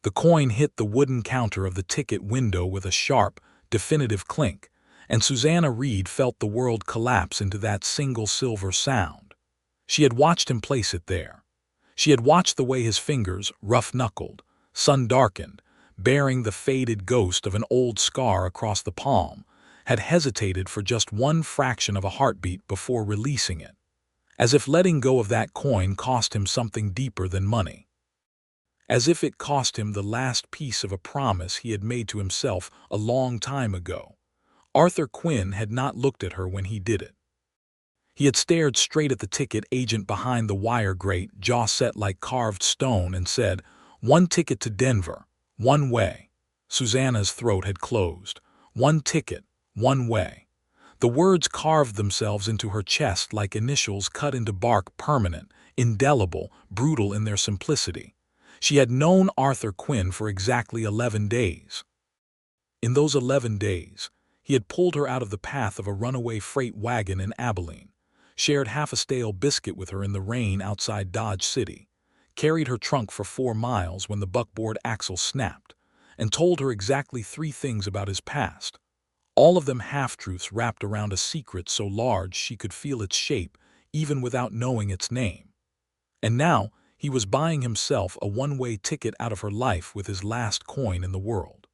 The coin hit the wooden counter of the ticket window with a sharp, definitive clink, and Susanna Reed felt the world collapse into that single silver sound. She had watched him place it there. She had watched the way his fingers, rough-knuckled, sun-darkened, bearing the faded ghost of an old scar across the palm, had hesitated for just one fraction of a heartbeat before releasing it, as if letting go of that coin cost him something deeper than money. As if it cost him the last piece of a promise he had made to himself a long time ago. Arthur Quinn had not looked at her when he did it. He had stared straight at the ticket agent behind the wire grate, jaw set like carved stone, and said, "One ticket to Denver, one way." Susanna's throat had closed. One ticket, one way. The words carved themselves into her chest like initials cut into bark, permanent, indelible, brutal in their simplicity. She had known Arthur Quinn for exactly 11 days. In those 11 days, he had pulled her out of the path of a runaway freight wagon in Abilene, shared half a stale biscuit with her in the rain outside Dodge City, carried her trunk for 4 miles when the buckboard axle snapped, and told her exactly 3 things about his past, all of them half-truths wrapped around a secret so large she could feel its shape even without knowing its name. And now he was buying himself a one-way ticket out of her life with his last coin in the world.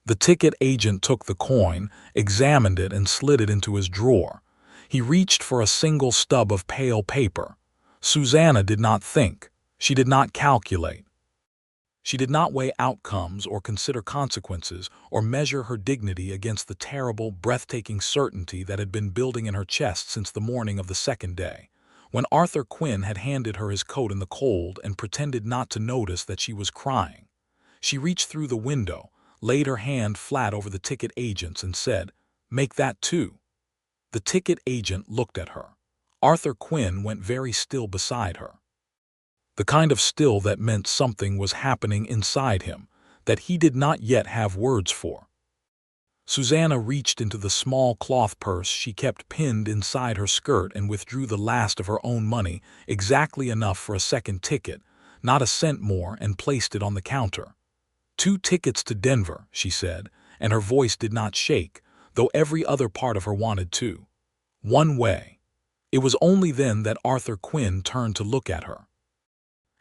The ticket agent took the coin, examined it, and slid it into his drawer. He reached for a single stub of pale paper. Susanna did not think. She did not calculate. She did not weigh outcomes or consider consequences or measure her dignity against the terrible, breathtaking certainty that had been building in her chest since the morning of the second day, when Arthur Quinn had handed her his coat in the cold and pretended not to notice that she was crying. She reached through the window, laid her hand flat over the ticket agent's, and said, "Make that 2." The ticket agent looked at her. Arthur Quinn went very still beside her. The kind of still that meant something was happening inside him that he did not yet have words for. Susanna reached into the small cloth purse she kept pinned inside her skirt and withdrew the last of her own money, exactly enough for a second ticket, not a cent more, and placed it on the counter. "2 tickets to Denver," she said, and her voice did not shake, though every other part of her wanted to. One way. It was only then that Arthur Quinn turned to look at her.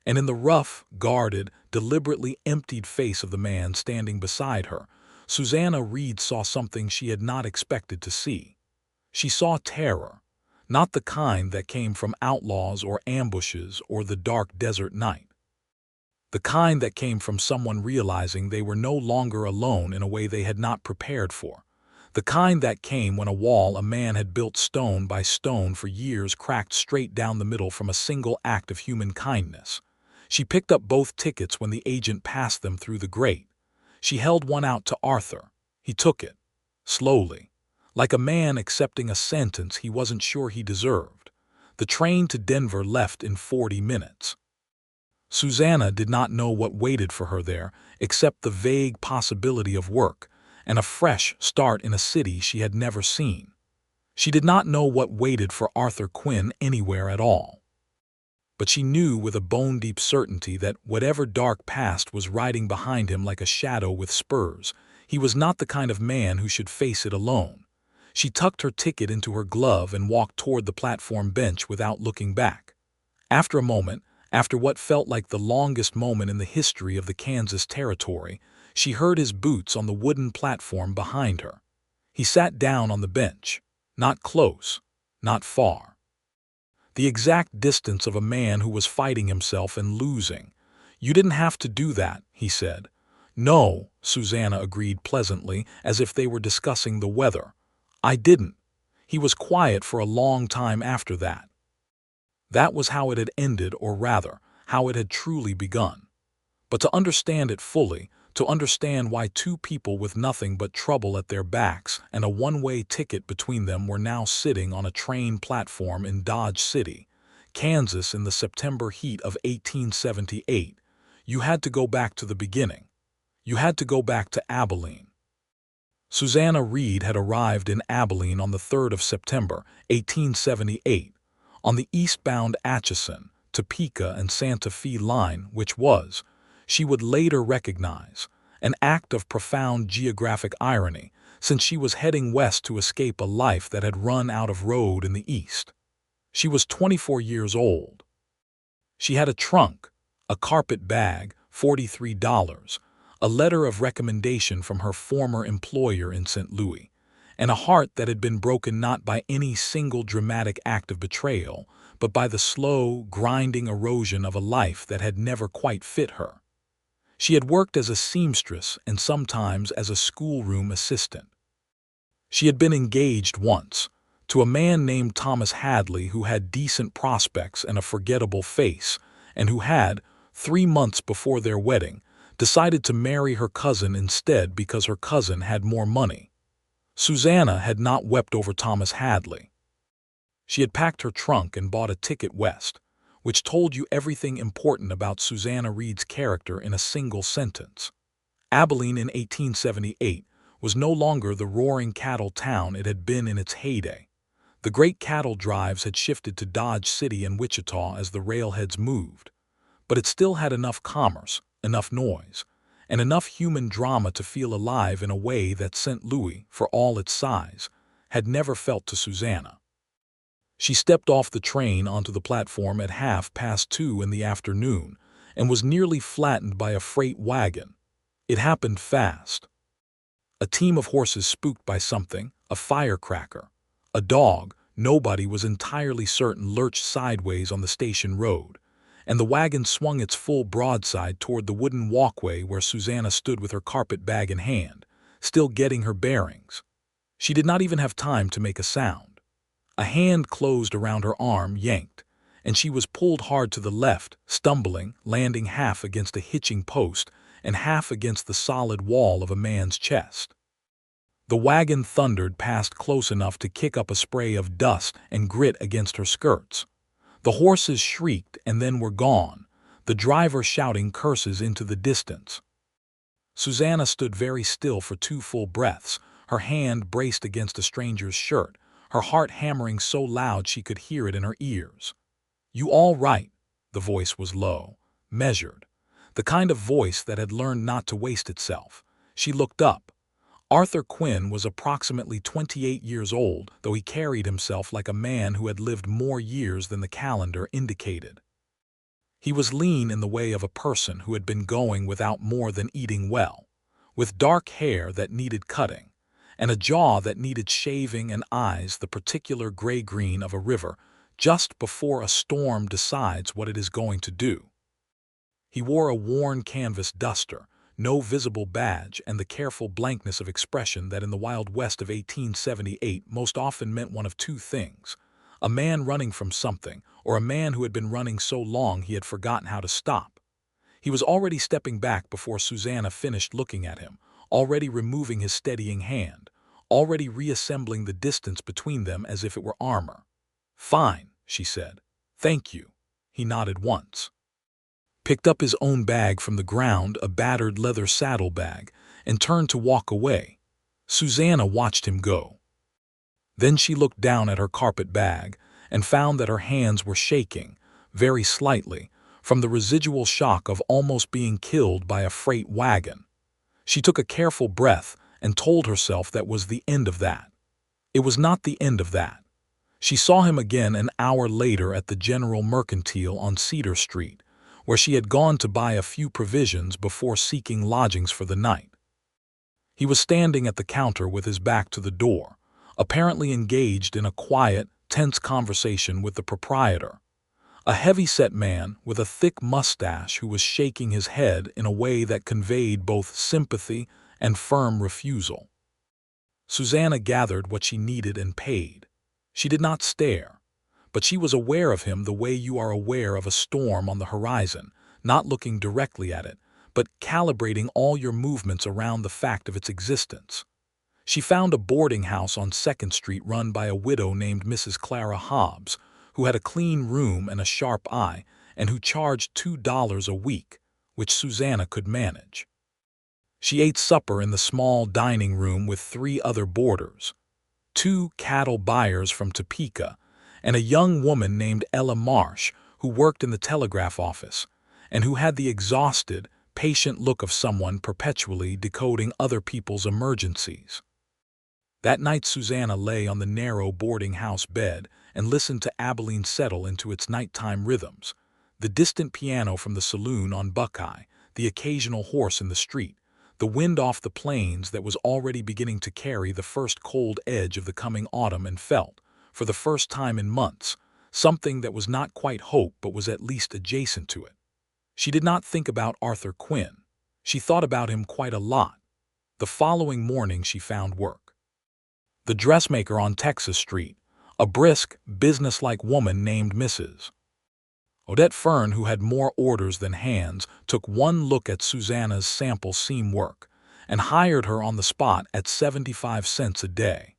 And in the rough, guarded, deliberately emptied face of the man standing beside her, Susanna Reed saw something she had not expected to see. She saw terror, not the kind that came from outlaws or ambushes or the dark desert night. The kind that came from someone realizing they were no longer alone in a way they had not prepared for. The kind that came when a wall a man had built stone by stone for years cracked straight down the middle from a single act of human kindness. She picked up both tickets when the agent passed them through the grate. She held one out to Arthur. He took it, slowly, like a man accepting a sentence he wasn't sure he deserved. The train to Denver left in 40 minutes. Susanna did not know what waited for her there, except the vague possibility of work and a fresh start in a city she had never seen. She did not know what waited for Arthur Quinn anywhere at all. But she knew with a bone-deep certainty that whatever dark past was riding behind him like a shadow with spurs, he was not the kind of man who should face it alone. She tucked her ticket into her glove and walked toward the platform bench without looking back. After a moment, after what felt like the longest moment in the history of the Kansas Territory, she heard his boots on the wooden platform behind her. He sat down on the bench, not close, not far. The exact distance of a man who was fighting himself and losing. "You didn't have to do that," he said. "No," Susanna agreed pleasantly, as if they were discussing the weather. "I didn't." He was quiet for a long time after that. That was how it had ended, or rather, how it had truly begun. But to understand it fully, to understand why 2 people with nothing but trouble at their backs and a one-way ticket between them were now sitting on a train platform in Dodge City, Kansas in the September heat of 1878, you had to go back to the beginning. You had to go back to Abilene. Susanna Reed had arrived in Abilene on the 3rd of September, 1878, on the eastbound Atchison, Topeka and Santa Fe line, which was, she would later recognize, an act of profound geographic irony, since she was heading west to escape a life that had run out of road in the east. She was 24 years old. She had a trunk, a carpet bag, $43, a letter of recommendation from her former employer in St. Louis, and a heart that had been broken not by any single dramatic act of betrayal, but by the slow, grinding erosion of a life that had never quite fit her. She had worked as a seamstress and sometimes as a schoolroom assistant. She had been engaged once, to a man named Thomas Hadley who had decent prospects and a forgettable face, and who had, 3 months before their wedding, decided to marry her cousin instead because her cousin had more money. Susanna had not wept over Thomas Hadley. She had packed her trunk and bought a ticket west, which told you everything important about Susanna Reed's character in a single sentence. Abilene in 1878 was no longer the roaring cattle town it had been in its heyday. The great cattle drives had shifted to Dodge City and Wichita as the railheads moved, but it still had enough commerce, enough noise, and enough human drama to feel alive in a way that St. Louis, for all its size, had never felt to Susanna. She stepped off the train onto the platform at 2:30 in the afternoon and was nearly flattened by a freight wagon. It happened fast. A team of horses spooked by something, a firecracker. A dog, nobody was entirely certain, lurched sideways on the station road, and the wagon swung its full broadside toward the wooden walkway where Susanna stood with her carpet bag in hand, still getting her bearings. She did not even have time to make a sound. A hand closed around her arm, yanked, and she was pulled hard to the left, stumbling, landing half against a hitching post and half against the solid wall of a man's chest. The wagon thundered past close enough to kick up a spray of dust and grit against her skirts. The horses shrieked and then were gone, the driver shouting curses into the distance. Susanna stood very still for 2 full breaths, her hand braced against a stranger's shirt, her heart hammering so loud she could hear it in her ears. "You all right?" The voice was low, measured, the kind of voice that had learned not to waste itself. She looked up. Arthur Quinn was approximately 28 years old, though he carried himself like a man who had lived more years than the calendar indicated. He was lean in the way of a person who had been going without more than eating well, with dark hair that needed cutting, and a jaw that needed shaving, and eyes the particular gray-green of a river just before a storm decides what it is going to do. He wore a worn canvas duster, no visible badge, and the careful blankness of expression that in the Wild West of 1878 most often meant one of 2 things: a man running from something, or a man who had been running so long he had forgotten how to stop. He was already stepping back before Susanna finished looking at him, already removing his steadying hand, already reassembling the distance between them as if it were armor. "Fine," she said. "Thank you." He nodded once, picked up his own bag from the ground, a battered leather saddlebag, and turned to walk away. Susanna watched him go. Then she looked down at her carpet bag and found that her hands were shaking, very slightly, from the residual shock of almost being killed by a freight wagon. She took a careful breath and told herself that was the end of that. It was not the end of that. She saw him again an hour later at the General Mercantile on Cedar Street, where she had gone to buy a few provisions before seeking lodgings for the night. He was standing at the counter with his back to the door, apparently engaged in a quiet, tense conversation with the proprietor, a heavy-set man with a thick mustache who was shaking his head in a way that conveyed both sympathy and firm refusal. Susanna gathered what she needed and paid. She did not stare, but she was aware of him the way you are aware of a storm on the horizon, not looking directly at it, but calibrating all your movements around the fact of its existence. She found a boarding house on 2nd Street run by a widow named Mrs. Clara Hobbs, who had a clean room and a sharp eye, and who charged $2 a week, which Susanna could manage. She ate supper in the small dining room with 3 other boarders, 2 cattle buyers from Topeka, and a young woman named Ella Marsh who worked in the telegraph office, and who had the exhausted, patient look of someone perpetually decoding other people's emergencies. That night Susanna lay on the narrow boarding house bed and listened to Abilene settle into its nighttime rhythms, the distant piano from the saloon on Buckeye, the occasional horse in the street, the wind off the plains that was already beginning to carry the first cold edge of the coming autumn, and felt, for the first time in months, something that was not quite hope but was at least adjacent to it. She did not think about Arthur Quinn. She thought about him quite a lot. The following morning she found work. The dressmaker on Texas Street, a brisk, businesslike woman named Mrs. Odette Fern, who had more orders than hands, took one look at Susanna's sample seam work and hired her on the spot at 75 cents a day,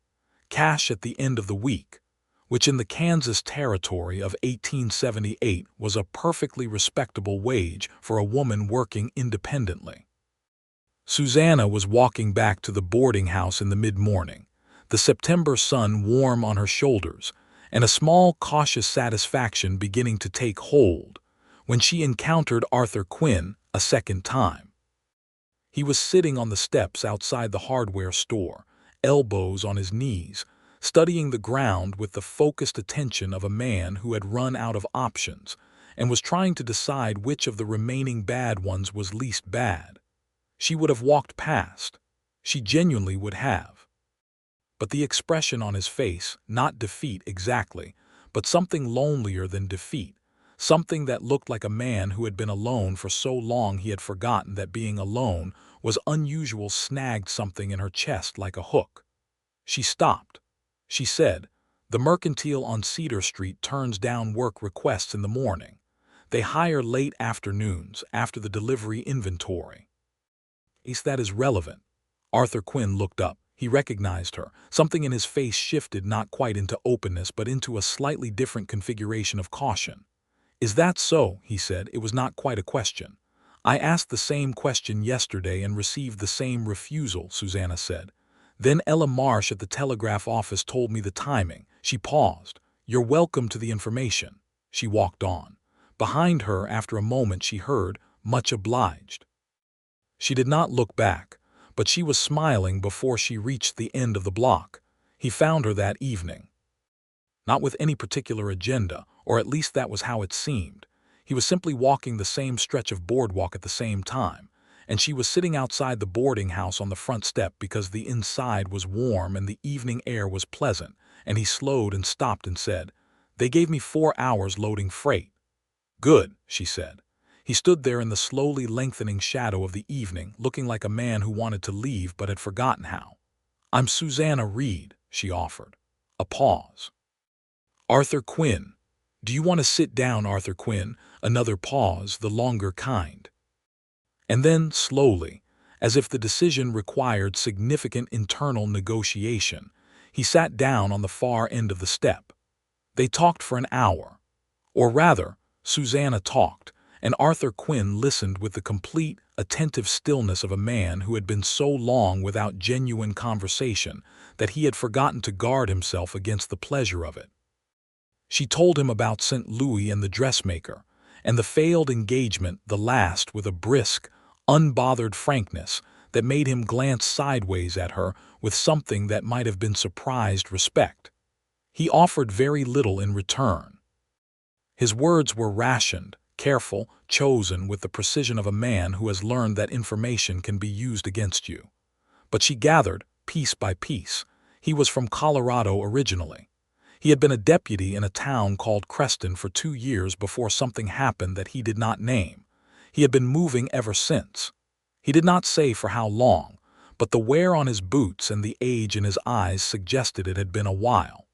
cash at the end of the week, which in the Kansas Territory of 1878 was a perfectly respectable wage for a woman working independently. Susanna was walking back to the boarding house in the mid-morning, the September sun warm on her shoulders, and a small cautious satisfaction beginning to take hold, when she encountered Arthur Quinn a second time. He was sitting on the steps outside the hardware store, elbows on his knees, studying the ground with the focused attention of a man who had run out of options and was trying to decide which of the remaining bad ones was least bad. She would have walked past. She genuinely would have. But the expression on his face, not defeat exactly, but something lonelier than defeat, something that looked like a man who had been alone for so long he had forgotten that being alone was unusual, snagged something in her chest like a hook. She stopped. She said, "The Mercantile on Cedar Street turns down work requests in the morning. They hire late afternoons after the delivery inventory." That is relevant. Arthur Quinn looked up. He recognized her. Something in his face shifted not quite into openness but into a slightly different configuration of caution. "Is that so?" he said. "It was not quite a question." "I asked the same question yesterday and received the same refusal," Susanna said. "Then Ella Marsh at the telegraph office told me the timing." She paused. "You're welcome to the information." She walked on. Behind her, after a moment, she heard, "Much obliged." She did not look back, but she was smiling before she reached the end of the block. He found her that evening. Not with any particular agenda, or at least that was how it seemed. He was simply walking the same stretch of boardwalk at the same time, and she was sitting outside the boarding house on the front step because the inside was warm and the evening air was pleasant, and he slowed and stopped and said, "They gave me 4 hours loading freight." "Good," she said. He stood there in the slowly lengthening shadow of the evening, looking like a man who wanted to leave but had forgotten how. "I'm Susanna Reed," she offered. A pause. "Arthur Quinn. Do you want to sit down, Arthur Quinn?" Another pause, the longer kind. And then, slowly, as if the decision required significant internal negotiation, he sat down on the far end of the step. They talked for an hour. Or rather, Susanna talked, and Arthur Quinn listened with the complete, attentive stillness of a man who had been so long without genuine conversation that he had forgotten to guard himself against the pleasure of it. She told him about St. Louis and the dressmaker, and the failed engagement, the last, with a brisk, unbothered frankness that made him glance sideways at her with something that might have been surprised respect. He offered very little in return. His words were rationed, careful, chosen with the precision of a man who has learned that information can be used against you. But she gathered, piece by piece. He was from Colorado originally. He had been a deputy in a town called Creston for 2 years before something happened that he did not name. He had been moving ever since. He did not say for how long, but the wear on his boots and the age in his eyes suggested it had been a while.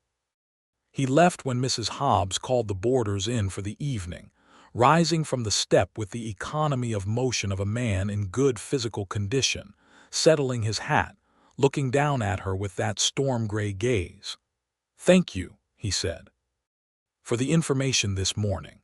He left when Mrs. Hobbs called the boarders in for the evening, rising from the step with the economy of motion of a man in good physical condition, settling his hat, looking down at her with that storm-gray gaze. "Thank you," he said, "for the information this morning."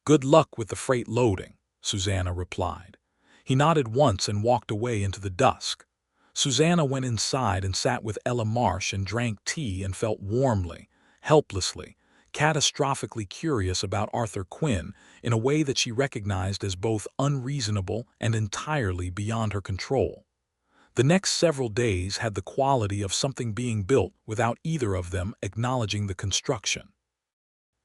"Good luck with the freight loading," Susanna replied. He nodded once and walked away into the dusk. Susanna went inside and sat with Ella Marsh and drank tea and felt warmly, helplessly, catastrophically curious about Arthur Quinn in a way that she recognized as both unreasonable and entirely beyond her control. The next several days had the quality of something being built without either of them acknowledging the construction.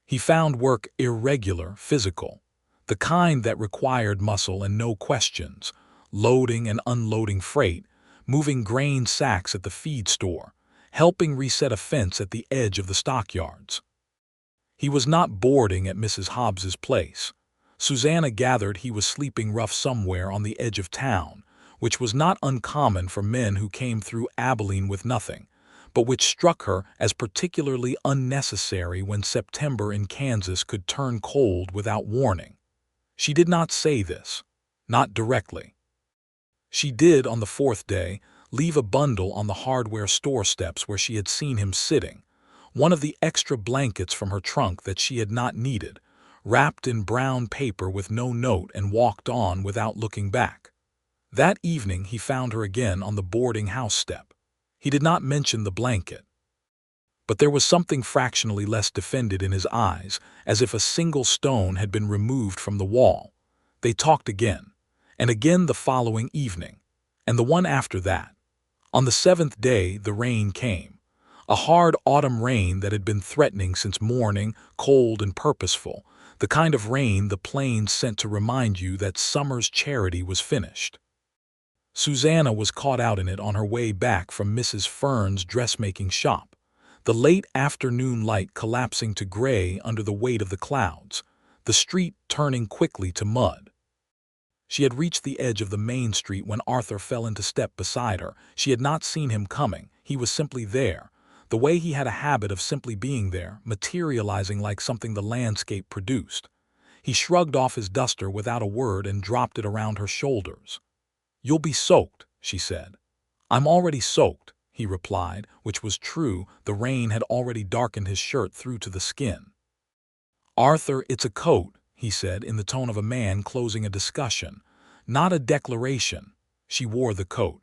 He found work irregular, physical, the kind that required muscle and no questions, loading and unloading freight, moving grain sacks at the feed store, helping reset a fence at the edge of the stockyards. He was not boarding at Mrs. Hobbs's place. Susanna gathered he was sleeping rough somewhere on the edge of town, which was not uncommon for men who came through Abilene with nothing, but which struck her as particularly unnecessary when September in Kansas could turn cold without warning. She did not say this, not directly. She did, on the fourth day, leave a bundle on the hardware store steps where she had seen him sitting, one of the extra blankets from her trunk that she had not needed, wrapped in brown paper with no note, and walked on without looking back. That evening he found her again on the boarding house step. He did not mention the blanket. But there was something fractionally less defended in his eyes, as if a single stone had been removed from the wall. They talked again, and again the following evening, and the one after that. On the seventh day the rain came, a hard autumn rain that had been threatening since morning, cold and purposeful, the kind of rain the plains sent to remind you that summer's charity was finished. Susanna was caught out in it on her way back from Mrs. Fern's dressmaking shop, the late afternoon light collapsing to gray under the weight of the clouds, the street turning quickly to mud. She had reached the edge of the main street when Arthur fell into step beside her. She had not seen him coming. He was simply there, the way he had a habit of simply being there, materializing like something the landscape produced. He shrugged off his duster without a word and dropped it around her shoulders. "You'll be soaked," she said. "I'm already soaked," he replied, which was true. The rain had already darkened his shirt through to the skin. "Arthur, it's a coat," he said in the tone of a man closing a discussion, not a declaration. She wore the coat.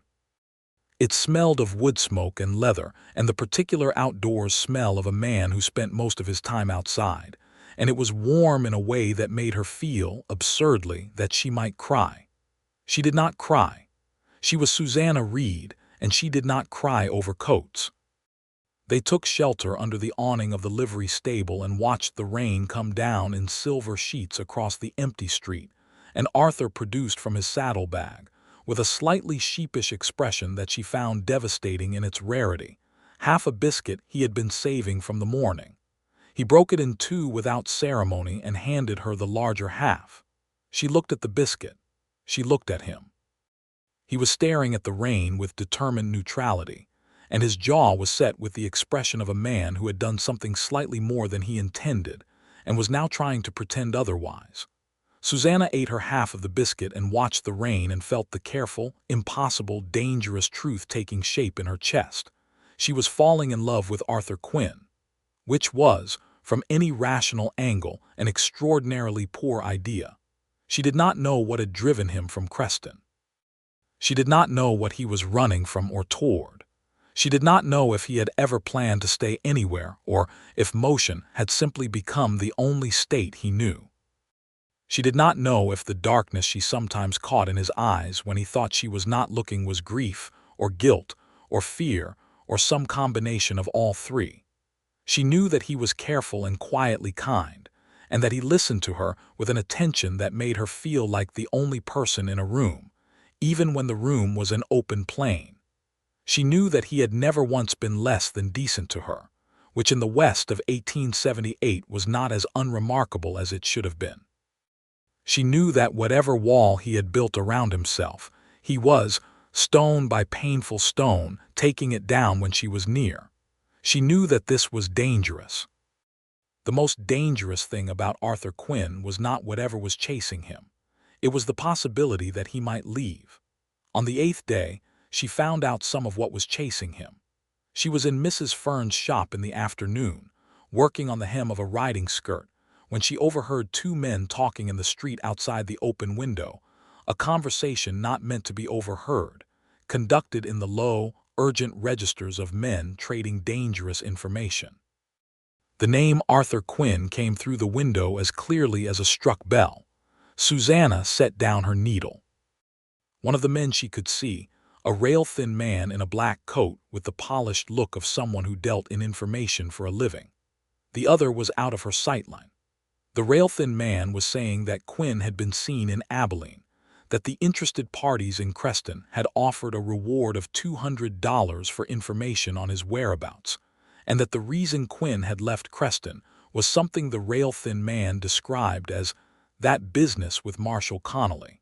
It smelled of wood smoke and leather, and the particular outdoors smell of a man who spent most of his time outside, and it was warm in a way that made her feel, absurdly, that she might cry. She did not cry. She was Susanna Reed, and she did not cry over coats. They took shelter under the awning of the livery stable and watched the rain come down in silver sheets across the empty street, and Arthur produced from his saddlebag, with a slightly sheepish expression that she found devastating in its rarity, half a biscuit he had been saving from the morning. He broke it in two without ceremony and handed her the larger half. She looked at the biscuit. She looked at him. He was staring at the rain with determined neutrality, and his jaw was set with the expression of a man who had done something slightly more than he intended and was now trying to pretend otherwise. Susanna ate her half of the biscuit and watched the rain and felt the careful, impossible, dangerous truth taking shape in her chest. She was falling in love with Arthur Quinn, which was, from any rational angle, an extraordinarily poor idea. She did not know what had driven him from Creston. She did not know what he was running from or toward. She did not know if he had ever planned to stay anywhere or if motion had simply become the only state he knew. She did not know if the darkness she sometimes caught in his eyes when he thought she was not looking was grief or guilt or fear or some combination of all three. She knew that he was careful and quietly kind, and that he listened to her with an attention that made her feel like the only person in a room, even when the room was an open plain. She knew that he had never once been less than decent to her, which in the West of 1878 was not as unremarkable as it should have been. She knew that whatever wall he had built around himself, he was, stone by painful stone, taking it down when she was near. She knew that this was dangerous. The most dangerous thing about Arthur Quinn was not whatever was chasing him. It was the possibility that he might leave. On the 8th day, she found out some of what was chasing him. She was in Mrs. Fern's shop in the afternoon, working on the hem of a riding skirt, when she overheard two men talking in the street outside the open window, a conversation not meant to be overheard, conducted in the low, urgent registers of men trading dangerous information. The name Arthur Quinn came through the window as clearly as a struck bell. Susanna set down her needle. One of the men she could see, a rail-thin man in a black coat with the polished look of someone who dealt in information for a living. The other was out of her sightline. The rail-thin man was saying that Quinn had been seen in Abilene, that the interested parties in Creston had offered a reward of $200 for information on his whereabouts, and that the reason Quinn had left Creston was something the rail-thin man described as that business with Marshall Connolly.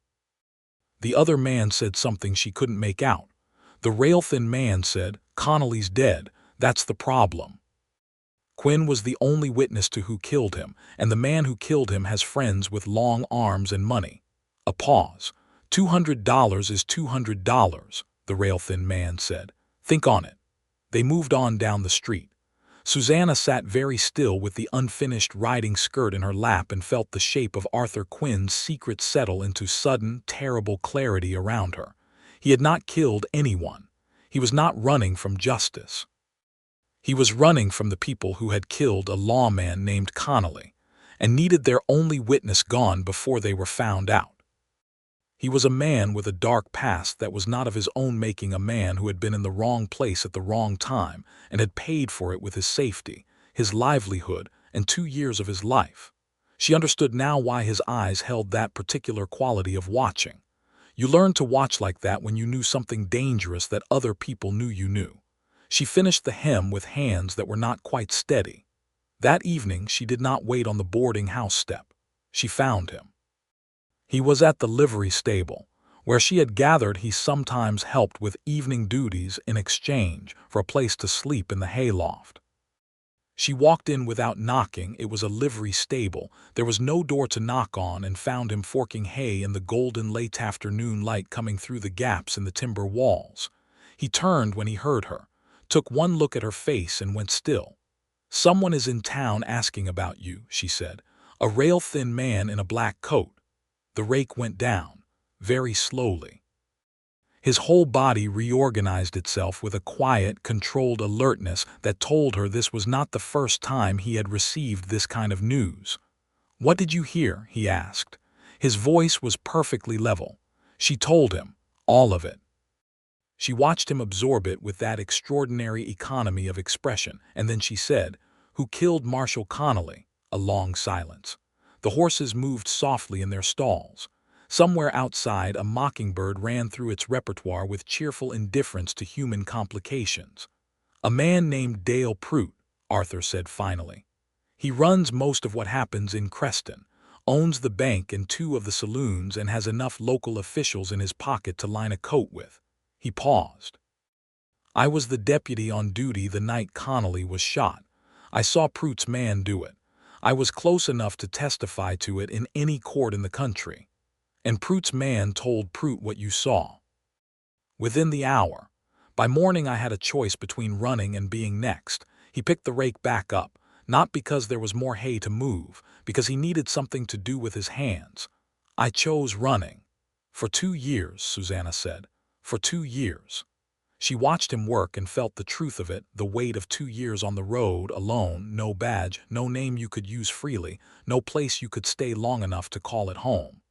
The other man said something she couldn't make out. The rail-thin man said, "Connolly's dead, that's the problem. Quinn was the only witness to who killed him, and the man who killed him has friends with long arms and money." A pause. $200 is $200, the rail-thin man said. "Think on it." They moved on down the street. Susanna sat very still with the unfinished riding skirt in her lap and felt the shape of Arthur Quinn's secret settle into sudden, terrible clarity around her. He had not killed anyone. He was not running from justice. He was running from the people who had killed a lawman named Connolly and needed their only witness gone before they were found out. He was a man with a dark past that was not of his own making, a man who had been in the wrong place at the wrong time and had paid for it with his safety, his livelihood, and 2 years of his life. She understood now why his eyes held that particular quality of watching. You learned to watch like that when you knew something dangerous that other people knew you knew. She finished the hem with hands that were not quite steady. That evening she did not wait on the boarding house step. She found him. He was at the livery stable, where she had gathered he sometimes helped with evening duties in exchange for a place to sleep in the hayloft. She walked in without knocking. It was a livery stable. There was no door to knock on, and found him forking hay in the golden late afternoon light coming through the gaps in the timber walls. He turned when he heard her, took one look at her face and went still. "Someone is in town asking about you," she said. "A rail-thin man in a black coat." The rake went down, very slowly. His whole body reorganized itself with a quiet, controlled alertness that told her this was not the first time he had received this kind of news. "What did you hear?" he asked. His voice was perfectly level. She told him, all of it. She watched him absorb it with that extraordinary economy of expression, and then she said, "Who killed Marshall Connolly?" A long silence. The horses moved softly in their stalls. Somewhere outside, a mockingbird ran through its repertoire with cheerful indifference to human complications. "A man named Dale Prout," Arthur said finally. "He runs most of what happens in Creston, owns the bank and 2 of the saloons, and has enough local officials in his pocket to line a coat with." He paused. "I was the deputy on duty the night Connolly was shot. I saw Prout's man do it. I was close enough to testify to it in any court in the country. And Prout's man told Prout what you saw. Within the hour. By morning I had a choice between running and being next." He picked the rake back up, not because there was more hay to move, because he needed something to do with his hands. "I chose running." "For 2 years," Susanna said. "For 2 years." She watched him work and felt the truth of it, the weight of 2 years on the road, alone, no badge, no name you could use freely, no place you could stay long enough to call it home.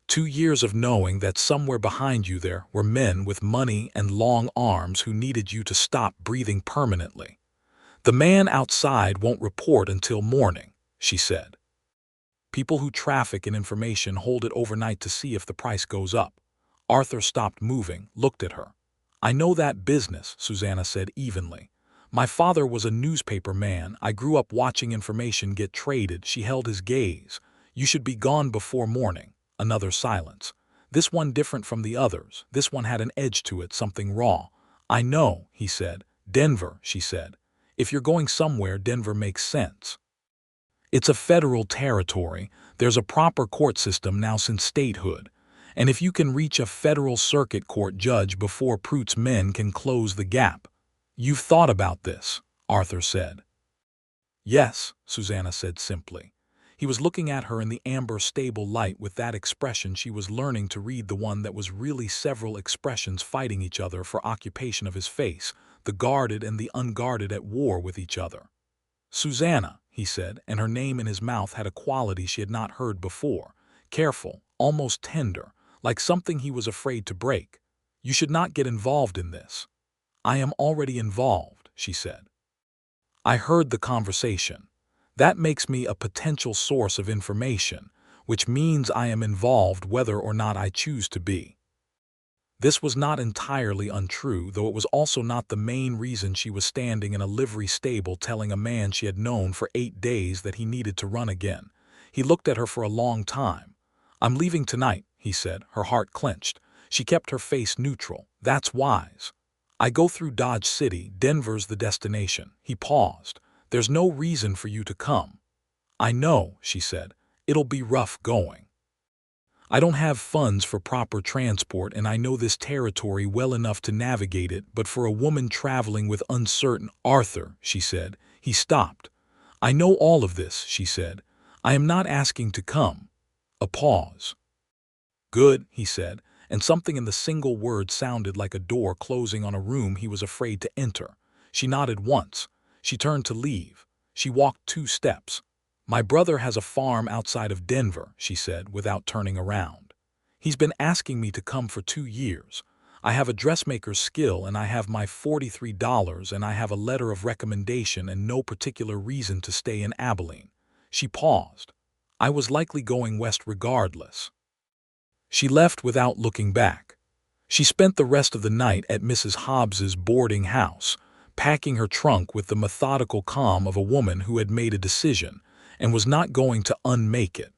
2 years of knowing that somewhere behind you there were men with money and long arms who needed you to stop breathing permanently. "The man outside won't report until morning," she said. "People who traffic in information hold it overnight to see if the price goes up." Arthur stopped moving, looked at her. "I know that business," Susanna said evenly. "My father was a newspaper man. I grew up watching information get traded." She held his gaze. "You should be gone before morning." Another silence. "This one different from the others. This one had an edge to it, something raw." "I know," he said. "Denver," she said. "If you're going somewhere, Denver makes sense. It's a federal territory. There's a proper court system now since statehood. And if you can reach a federal circuit court judge before Prout's men can close the gap." "You've thought about this," Arthur said. "Yes," Susanna said simply. He was looking at her in the amber stable light with that expression she was learning to read, the one that was really several expressions fighting each other for occupation of his face, the guarded and the unguarded at war with each other. "Susanna," he said, and her name in his mouth had a quality she had not heard before. Careful, almost tender, like something he was afraid to break. "You should not get involved in this." "I am already involved," she said. "I heard the conversation. That makes me a potential source of information, which means I am involved whether or not I choose to be." This was not entirely untrue, though it was also not the main reason she was standing in a livery stable telling a man she had known for 8 days that he needed to run again. He looked at her for a long time. "I'm leaving tonight," he said, her heart clenched. She kept her face neutral. "That's wise. I go through Dodge City. Denver's the destination." He paused. "There's no reason for you to come." "I know," she said. "It'll be rough going. I don't have funds for proper transport, and I know this territory well enough to navigate it, but for a woman traveling with uncertain—" "Arthur," she said. He stopped. "I know all of this," she said. "I am not asking to come." A pause. "Good," he said, and something in the single word sounded like a door closing on a room he was afraid to enter. She nodded once. She turned to leave. She walked 2 steps. "My brother has a farm outside of Denver," she said, without turning around. "He's been asking me to come for 2 years. I have a dressmaker's skill, and I have my $43, and I have a letter of recommendation and no particular reason to stay in Abilene." She paused. "I was likely going west regardless." She left without looking back. She spent the rest of the night at Mrs. Hobbs's boarding house, packing her trunk with the methodical calm of a woman who had made a decision and was not going to unmake it.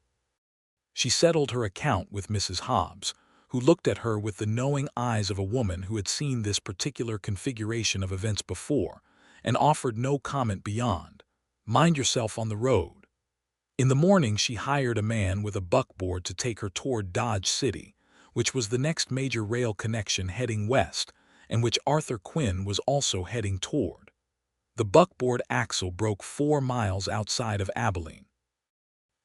She settled her account with Mrs. Hobbs, who looked at her with the knowing eyes of a woman who had seen this particular configuration of events before, and offered no comment beyond. "Mind yourself on the road." In the morning she hired a man with a buckboard to take her toward Dodge City, which was the next major rail connection heading west, and which Arthur Quinn was also heading toward. The buckboard axle broke 4 miles outside of Abilene.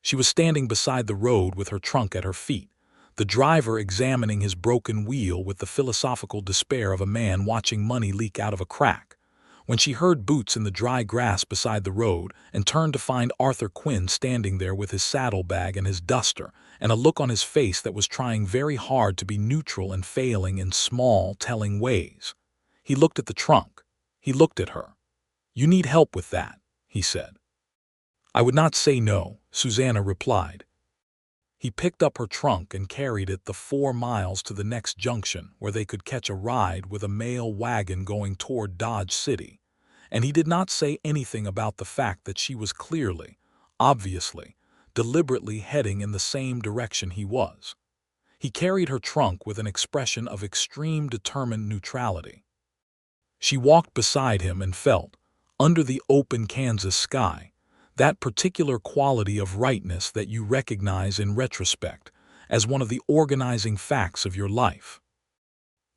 She was standing beside the road with her trunk at her feet, the driver examining his broken wheel with the philosophical despair of a man watching money leak out of a crack, when she heard boots in the dry grass beside the road and turned to find Arthur Quinn standing there with his saddlebag and his duster, and a look on his face that was trying very hard to be neutral and failing in small, telling ways. He looked at the trunk. He looked at her. "You need help with that," he said. "I would not say no," Susanna replied. He picked up her trunk and carried it the 4 miles to the next junction where they could catch a ride with a mail wagon going toward Dodge City, and he did not say anything about the fact that she was clearly, obviously, deliberately heading in the same direction he was. He carried her trunk with an expression of extreme determined neutrality. She walked beside him and felt, under the open Kansas sky, that particular quality of rightness that you recognize in retrospect as one of the organizing facts of your life.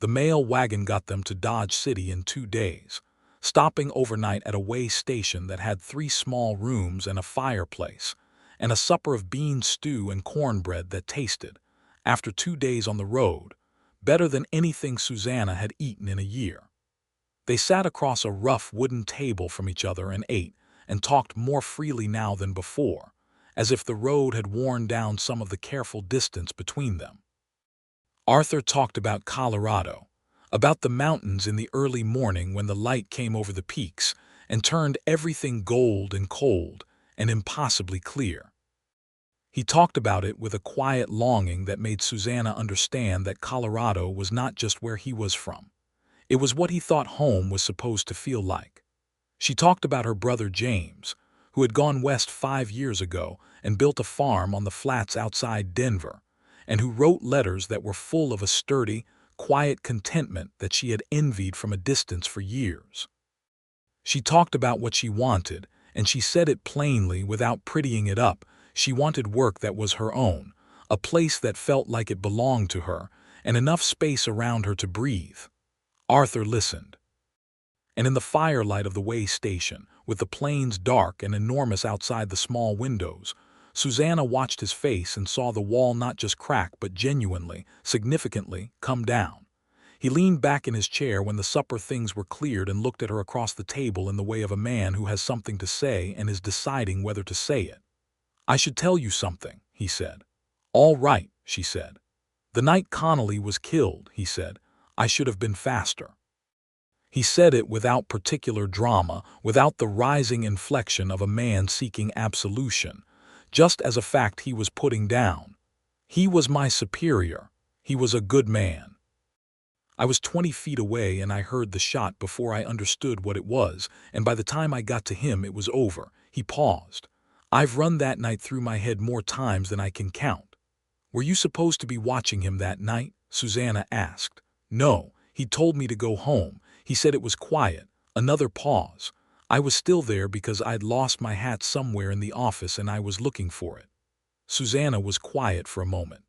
The mail wagon got them to Dodge City in 2 days, stopping overnight at a way station that had 3 small rooms and a fireplace, and a supper of bean stew and cornbread that tasted, after 2 days on the road, better than anything Susanna had eaten in a year. They sat across a rough wooden table from each other and ate, and talked more freely now than before, as if the road had worn down some of the careful distance between them. Arthur talked about Colorado, about the mountains in the early morning when the light came over the peaks and turned everything gold and cold and impossibly clear. He talked about it with a quiet longing that made Susanna understand that Colorado was not just where he was from. It was what he thought home was supposed to feel like. She talked about her brother James, who had gone west 5 years ago and built a farm on the flats outside Denver, and who wrote letters that were full of a sturdy, quiet contentment that she had envied from a distance for years. She talked about what she wanted, and she said it plainly without prettying it up. She wanted work that was her own, a place that felt like it belonged to her, and enough space around her to breathe. Arthur listened. And in the firelight of the way station, with the plains dark and enormous outside the small windows, Susanna watched his face and saw the wall not just crack but genuinely, significantly, come down. He leaned back in his chair when the supper things were cleared and looked at her across the table in the way of a man who has something to say and is deciding whether to say it. "I should tell you something," he said. "All right," she said. "The night Connolly was killed," he said, "I should have been faster." He said it without particular drama, without the rising inflection of a man seeking absolution, just as a fact he was putting down. He was my superior. He was a good man. I was 20 feet away and I heard the shot before I understood what it was, and by the time I got to him it was over. He paused. "I've run that night through my head more times than I can count." "Were you supposed to be watching him that night?" Susanna asked. "No, he told me to go home. He said it was quiet." Another pause. "I was still there because I'd lost my hat somewhere in the office and I was looking for it." Susanna was quiet for a moment.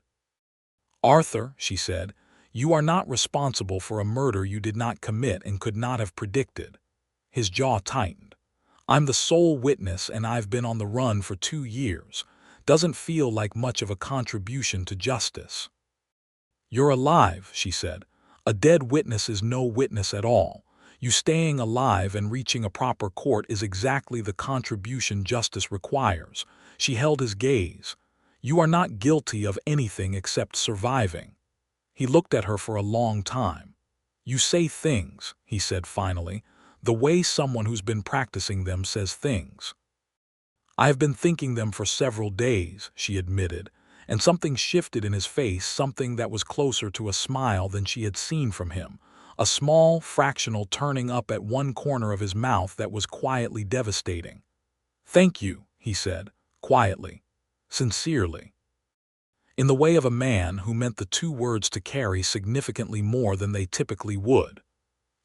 "Arthur," she said, "you are not responsible for a murder you did not commit and could not have predicted." His jaw tightened. "I'm the sole witness and I've been on the run for 2 years. Doesn't feel like much of a contribution to justice." "You're alive," she said. "A dead witness is no witness at all. You staying alive and reaching a proper court is exactly the contribution justice requires." She held his gaze. "You are not guilty of anything except surviving." He looked at her for a long time. "You say things," he said finally, "the way someone who's been practicing them says things." "I have been thinking them for several days," she admitted, and something shifted in his face, something that was closer to a smile than she had seen from him, a small, fractional turning up at one corner of his mouth that was quietly devastating. "Thank you," he said, quietly, sincerely. In the way of a man who meant the 2 words to carry significantly more than they typically would.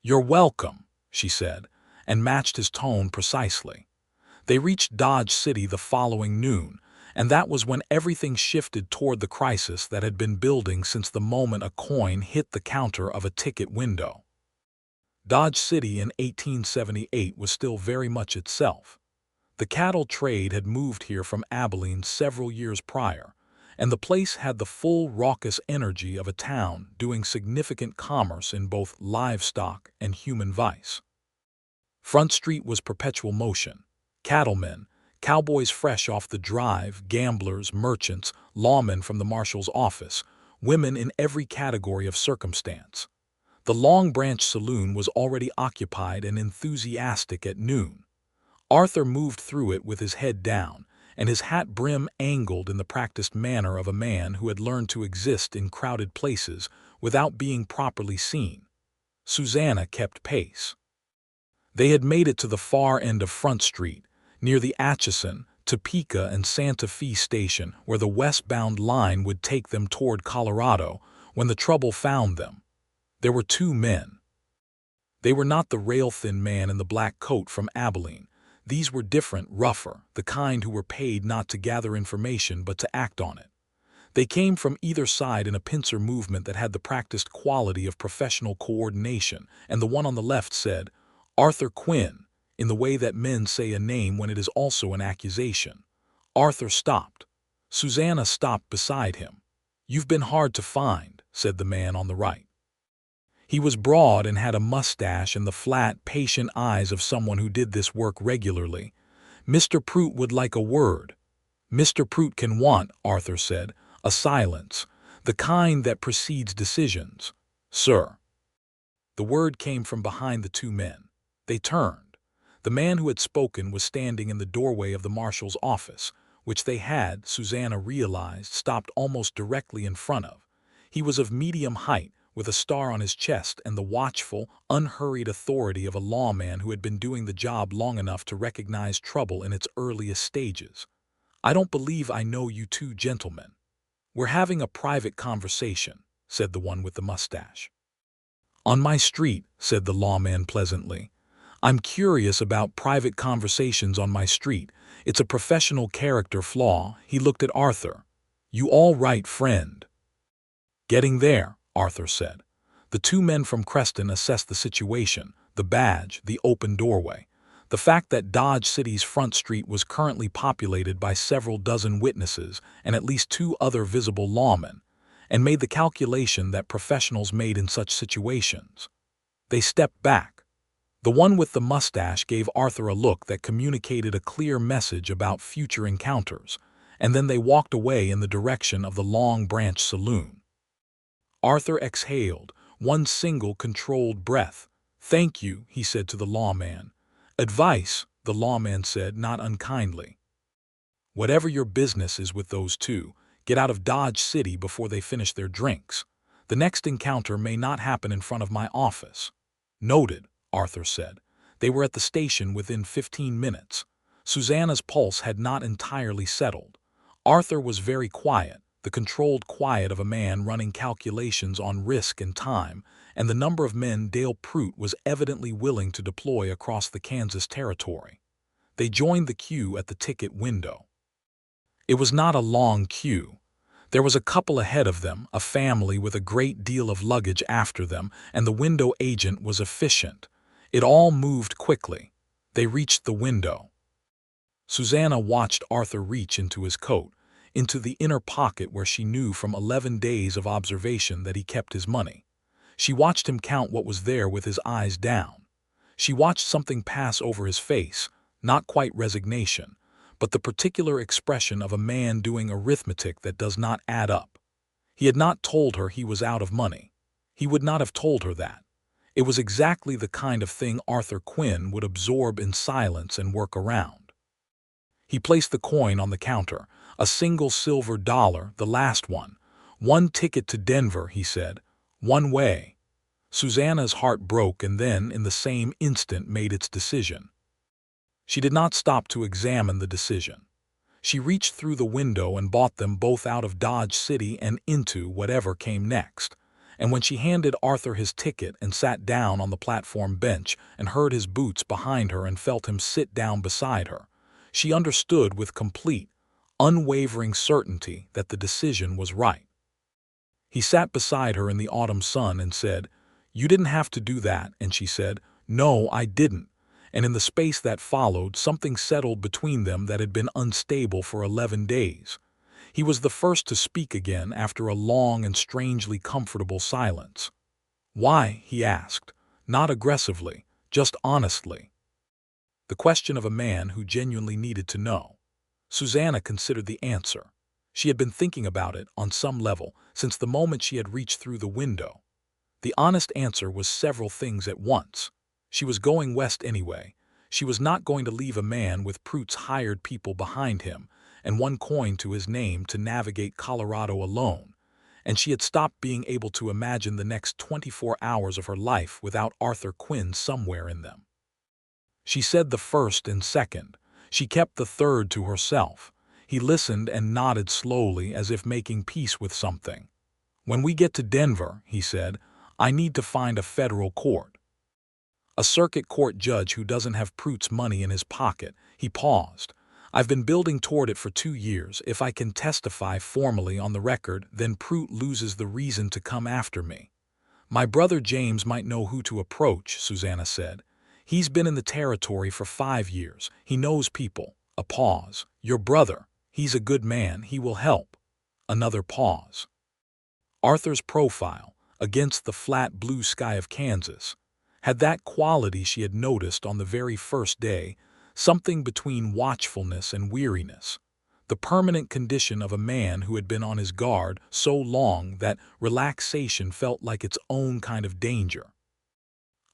"You're welcome," she said, and matched his tone precisely. They reached Dodge City the following noon, and that was when everything shifted toward the crisis that had been building since the moment a coin hit the counter of a ticket window. Dodge City in 1878 was still very much itself. The cattle trade had moved here from Abilene several years prior, and the place had the full raucous energy of a town doing significant commerce in both livestock and human vice. Front Street was perpetual motion. Cattlemen, cowboys fresh off the drive, gamblers, merchants, lawmen from the marshal's office, women in every category of circumstance. The Long Branch Saloon was already occupied and enthusiastic at noon. Arthur moved through it with his head down, and his hat brim angled in the practiced manner of a man who had learned to exist in crowded places without being properly seen. Susanna kept pace. They had made it to the far end of Front Street, near the Atchison, Topeka, and Santa Fe station where the westbound line would take them toward Colorado, when the trouble found them. There were 2 men. They were not the rail-thin man in the black coat from Abilene. These were different, rougher, the kind who were paid not to gather information but to act on it. They came from either side in a pincer movement that had the practiced quality of professional coordination, and the one on the left said, "Arthur Quinn," in the way that men say a name when it is also an accusation. Arthur stopped. Susanna stopped beside him. "You've been hard to find," said the man on the right. He was broad and had a mustache and the flat, patient eyes of someone who did this work regularly. "Mr. Prout would like a word." "Mr. Prout can want," Arthur said, a silence, the kind that precedes decisions. "Sir." The word came from behind the 2 men. They turned. The man who had spoken was standing in the doorway of the marshal's office, which they had, Susanna realized, stopped almost directly in front of. He was of medium height, with a star on his chest and the watchful, unhurried authority of a lawman who had been doing the job long enough to recognize trouble in its earliest stages. "I don't believe I know you 2 gentlemen." "We're having a private conversation," said the one with the mustache. "On my street," said the lawman pleasantly. "I'm curious about private conversations on my street. It's a professional character flaw." He looked at Arthur. "You all right, friend?" "Getting there," Arthur said. The 2 men from Creston assessed the situation, the badge, the open doorway, the fact that Dodge City's Front Street was currently populated by several dozen witnesses and at least 2 other visible lawmen, and made the calculation that professionals made in such situations. They stepped back. The one with the mustache gave Arthur a look that communicated a clear message about future encounters, and then they walked away in the direction of the Long Branch saloon. Arthur exhaled, one single controlled breath. "Thank you," he said to the lawman. "Advice," the lawman said, not unkindly. "Whatever your business is with those two, get out of Dodge City before they finish their drinks. The next encounter may not happen in front of my office." "Noted," Arthur said. They were at the station within 15 minutes. Susanna's pulse had not entirely settled. Arthur was very quiet, the controlled quiet of a man running calculations on risk and time, and the number of men Dale Pruitt was evidently willing to deploy across the Kansas territory. They joined the queue at the ticket window. It was not a long queue. There was a couple ahead of them, a family with a great deal of luggage after them, and the window agent was efficient. It all moved quickly. They reached the window. Susanna watched Arthur reach into his coat, into the inner pocket where she knew from 11 days of observation that he kept his money. She watched him count what was there with his eyes down. She watched something pass over his face, not quite resignation, but the particular expression of a man doing arithmetic that does not add up. He had not told her he was out of money. He would not have told her that. It was exactly the kind of thing Arthur Quinn would absorb in silence and work around. He placed the coin on the counter, a single silver dollar, the last one. "One ticket to Denver," he said. "One way." Susanna's heart broke and then, in the same instant, made its decision. She did not stop to examine the decision. She reached through the window and bought them both out of Dodge City and into whatever came next. And when she handed Arthur his ticket and sat down on the platform bench and heard his boots behind her and felt him sit down beside her, she understood with complete, unwavering certainty that the decision was right. He sat beside her in the autumn sun and said, "You didn't have to do that," and she said, "No, I didn't." And in the space that followed, something settled between them that had been unstable for 11 days. He was the first to speak again after a long and strangely comfortable silence. "Why?" he asked, not aggressively, just honestly. The question of a man who genuinely needed to know. Susanna considered the answer. She had been thinking about it, on some level, since the moment she had reached through the window. The honest answer was several things at once. She was going west anyway. She was not going to leave a man with Pruitt's hired people behind him and one coin to his name to navigate Colorado alone, and she had stopped being able to imagine the next 24 hours of her life without Arthur Quinn somewhere in them. She said the first and second. She kept the third to herself. He listened and nodded slowly as if making peace with something. "When we get to Denver," he said, "I need to find a federal court. A circuit court judge who doesn't have Pruitt's money in his pocket." He paused. "I've been building toward it for 2 years. If I can testify formally on the record, then Pruitt loses the reason to come after me." "My brother James might know who to approach," Susanna said. "He's been in the territory for 5 years. He knows people." A pause. "Your brother. He's a good man. He will help." Another pause. Arthur's profile, against the flat blue sky of Kansas, had that quality she had noticed on the very first day, something between watchfulness and weariness, the permanent condition of a man who had been on his guard so long that relaxation felt like its own kind of danger.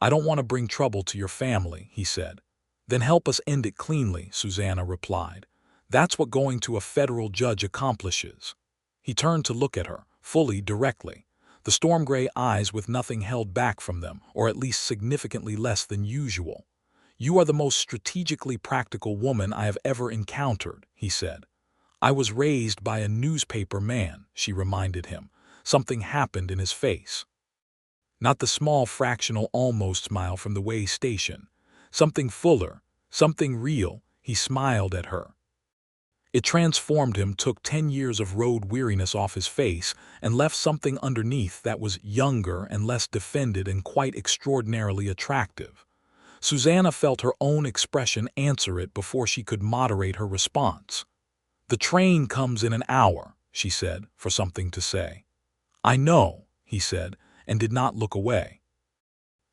"I don't want to bring trouble to your family," he said. "Then help us end it cleanly," Susanna replied. "That's what going to a federal judge accomplishes." He turned to look at her, fully, directly, the storm-gray eyes with nothing held back from them, or at least significantly less than usual. "You are the most strategically practical woman I have ever encountered," he said. "I was raised by a newspaper man," she reminded him. Something happened in his face. Not the small fractional almost smile from the way station. Something fuller, something real. He smiled at her. It transformed him, took 10 years of road weariness off his face, and left something underneath that was younger and less defended and quite extraordinarily attractive. Susanna felt her own expression answer it before she could moderate her response. "The train comes in an hour," she said, for something to say. "I know," he said, and did not look away.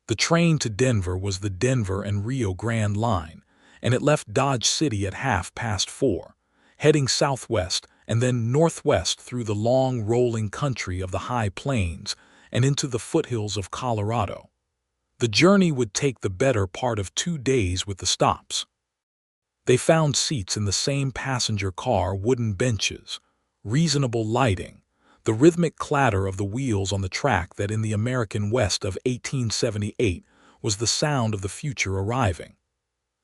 The train to Denver was the Denver and Rio Grande line, and it left Dodge City at 4:30, heading southwest and then northwest through the long rolling country of the high plains and into the foothills of Colorado. The journey would take the better part of 2 days with the stops. They found seats in the same passenger car, wooden benches, reasonable lighting, the rhythmic clatter of the wheels on the track that in the American West of 1878 was the sound of the future arriving.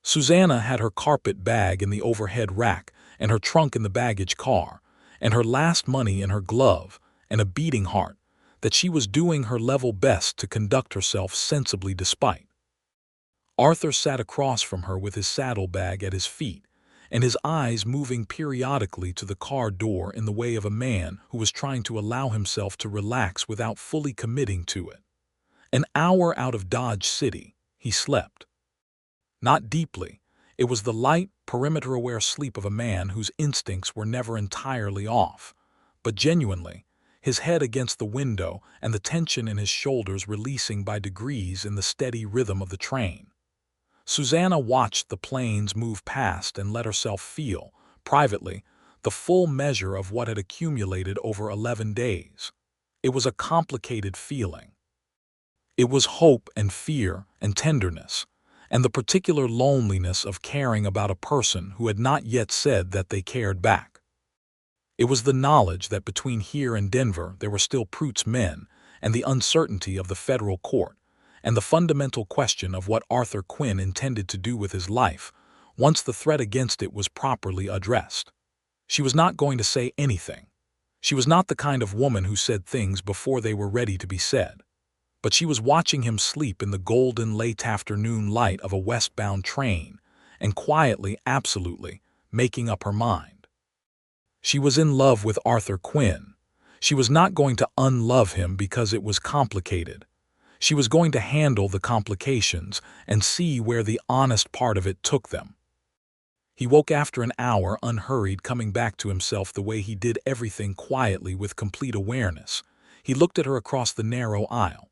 Susanna had her carpet bag in the overhead rack and her trunk in the baggage car, and her last money in her glove, and a beating heart that she was doing her level best to conduct herself sensibly despite. Arthur sat across from her with his saddlebag at his feet, and his eyes moving periodically to the car door in the way of a man who was trying to allow himself to relax without fully committing to it. An hour out of Dodge City, he slept. Not deeply. It was the light, perimeter-aware sleep of a man whose instincts were never entirely off, but genuinely, his head against the window and the tension in his shoulders releasing by degrees in the steady rhythm of the train. Susanna watched the planes move past and let herself feel, privately, the full measure of what had accumulated over 11 days. It was a complicated feeling. It was hope and fear and tenderness, and the particular loneliness of caring about a person who had not yet said that they cared back. It was the knowledge that between here and Denver there were still Prout's men, and the uncertainty of the federal court, and the fundamental question of what Arthur Quinn intended to do with his life once the threat against it was properly addressed. She was not going to say anything. She was not the kind of woman who said things before they were ready to be said. But she was watching him sleep in the golden late afternoon light of a westbound train, and quietly, absolutely, making up her mind. She was in love with Arthur Quinn. She was not going to unlove him because it was complicated. She was going to handle the complications and see where the honest part of it took them. He woke after an hour unhurried, coming back to himself the way he did everything quietly with complete awareness. He looked at her across the narrow aisle.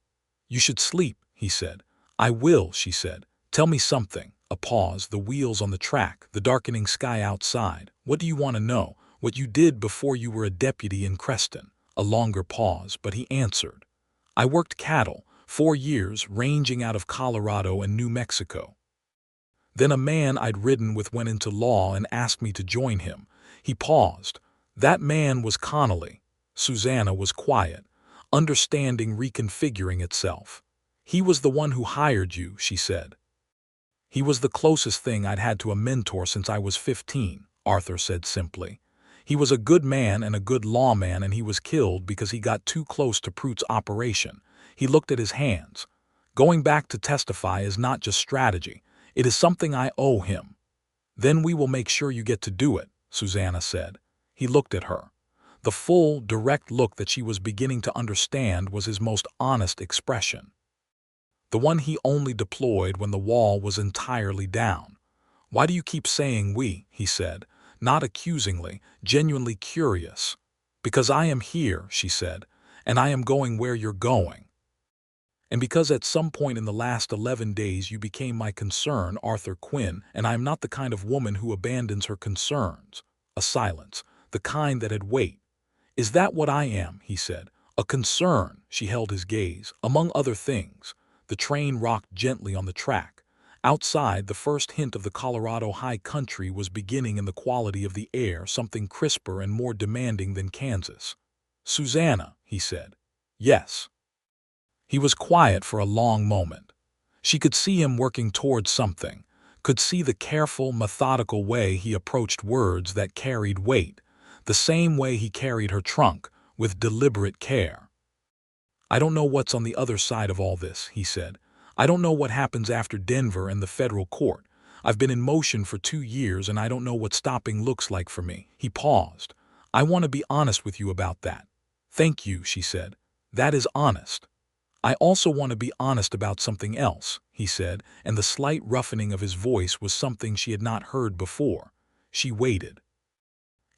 "You should sleep," he said. "I will," she said. "Tell me something." A pause, the wheels on the track, the darkening sky outside. "What do you want to know? What you did before you were a deputy in Creston." A longer pause, but he answered. "I worked cattle, 4 years, ranging out of Colorado and New Mexico. Then a man I'd ridden with went into law and asked me to join him." He paused. "That man was Connolly." Susanna was quiet, understanding reconfiguring itself. "He was the one who hired you," she said. "He was the closest thing I'd had to a mentor since I was 15, Arthur said simply. "He was a good man and a good lawman, and he was killed because he got too close to Prout's operation." He looked at his hands. "Going back to testify is not just strategy. It is something I owe him." "Then we will make sure you get to do it," Susanna said. He looked at her. The full, direct look that she was beginning to understand was his most honest expression. The one he only deployed when the wall was entirely down. "Why do you keep saying we?" he said, not accusingly, genuinely curious. "Because I am here," she said, "and I am going where you're going. And because at some point in the last 11 days you became my concern, Arthur Quinn, and I am not the kind of woman who abandons her concerns." A silence, the kind that had weight. "Is that what I am?" he said. "A concern." She held his gaze. "Among other things." The train rocked gently on the track. Outside, the first hint of the Colorado high country was beginning in the quality of the air, something crisper and more demanding than Kansas. "Susanna," he said. "Yes." He was quiet for a long moment. She could see him working towards something, could see the careful, methodical way he approached words that carried weight, the same way he carried her trunk, with deliberate care. "I don't know what's on the other side of all this," he said. "I don't know what happens after Denver and the federal court. I've been in motion for 2 years and I don't know what stopping looks like for me." He paused. "I want to be honest with you about that." "Thank you," she said. "That is honest." "I also want to be honest about something else," he said, and the slight roughening of his voice was something she had not heard before. She waited.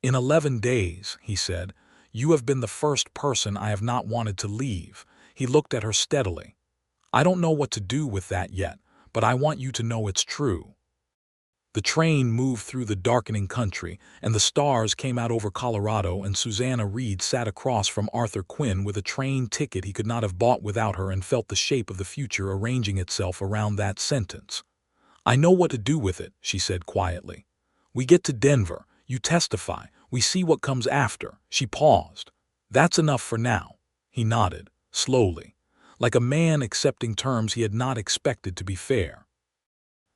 "In 11 days," he said, You have been the first person I have not wanted to leave." He looked at her steadily. "I don't know what to do with that yet, but I want you to know it's true." The train moved through the darkening country, and the stars came out over Colorado, and Susanna Reed sat across from Arthur Quinn with a train ticket he could not have bought without her, and felt the shape of the future arranging itself around that sentence. "I know what to do with it," she said quietly. "We get to Denver, you testify, we see what comes after." She paused. "That's enough for now." He nodded, slowly, like a man accepting terms he had not expected to be fair.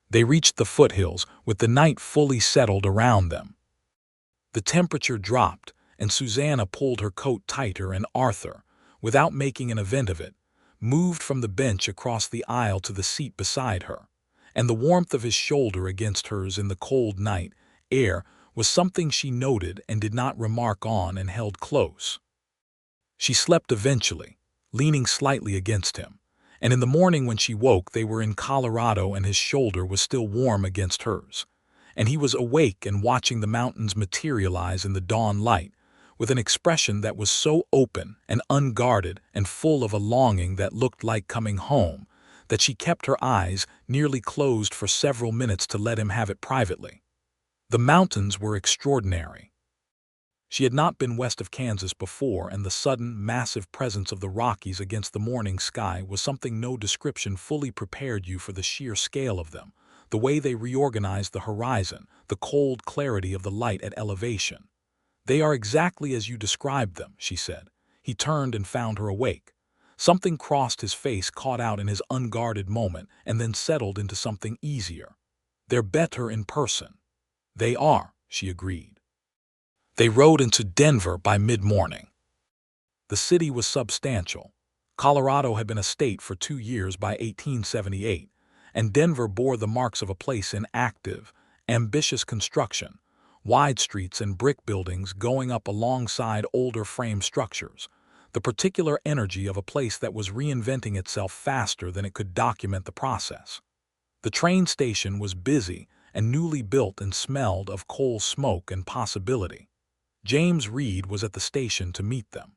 They reached the foothills, with the night fully settled around them. The temperature dropped, and Susanna pulled her coat tighter, and Arthur, without making an event of it, moved from the bench across the aisle to the seat beside her, and the warmth of his shoulder against hers in the cold night air was something she noted and did not remark on, and held close. She slept eventually, leaning slightly against him, and in the morning when she woke they were in Colorado, and his shoulder was still warm against hers, and he was awake and watching the mountains materialize in the dawn light, with an expression that was so open and unguarded and full of a longing that looked like coming home, that she kept her eyes nearly closed for several minutes to let him have it privately. The mountains were extraordinary. She had not been west of Kansas before, and the sudden, massive presence of the Rockies against the morning sky was something no description fully prepared you for. The sheer scale of them, the way they reorganized the horizon, the cold clarity of the light at elevation. "They are exactly as you described them," she said. He turned and found her awake. Something crossed his face, caught out in his unguarded moment, and then settled into something easier. "They're better in person." "They are," she agreed. They rode into Denver by mid-morning. The city was substantial. Colorado had been a state for 2 years by 1878, and Denver bore the marks of a place in active, ambitious construction, wide streets and brick buildings going up alongside older frame structures, the particular energy of a place that was reinventing itself faster than it could document the process. The train station was busy and newly built and smelled of coal smoke and possibility. James Reed was at the station to meet them.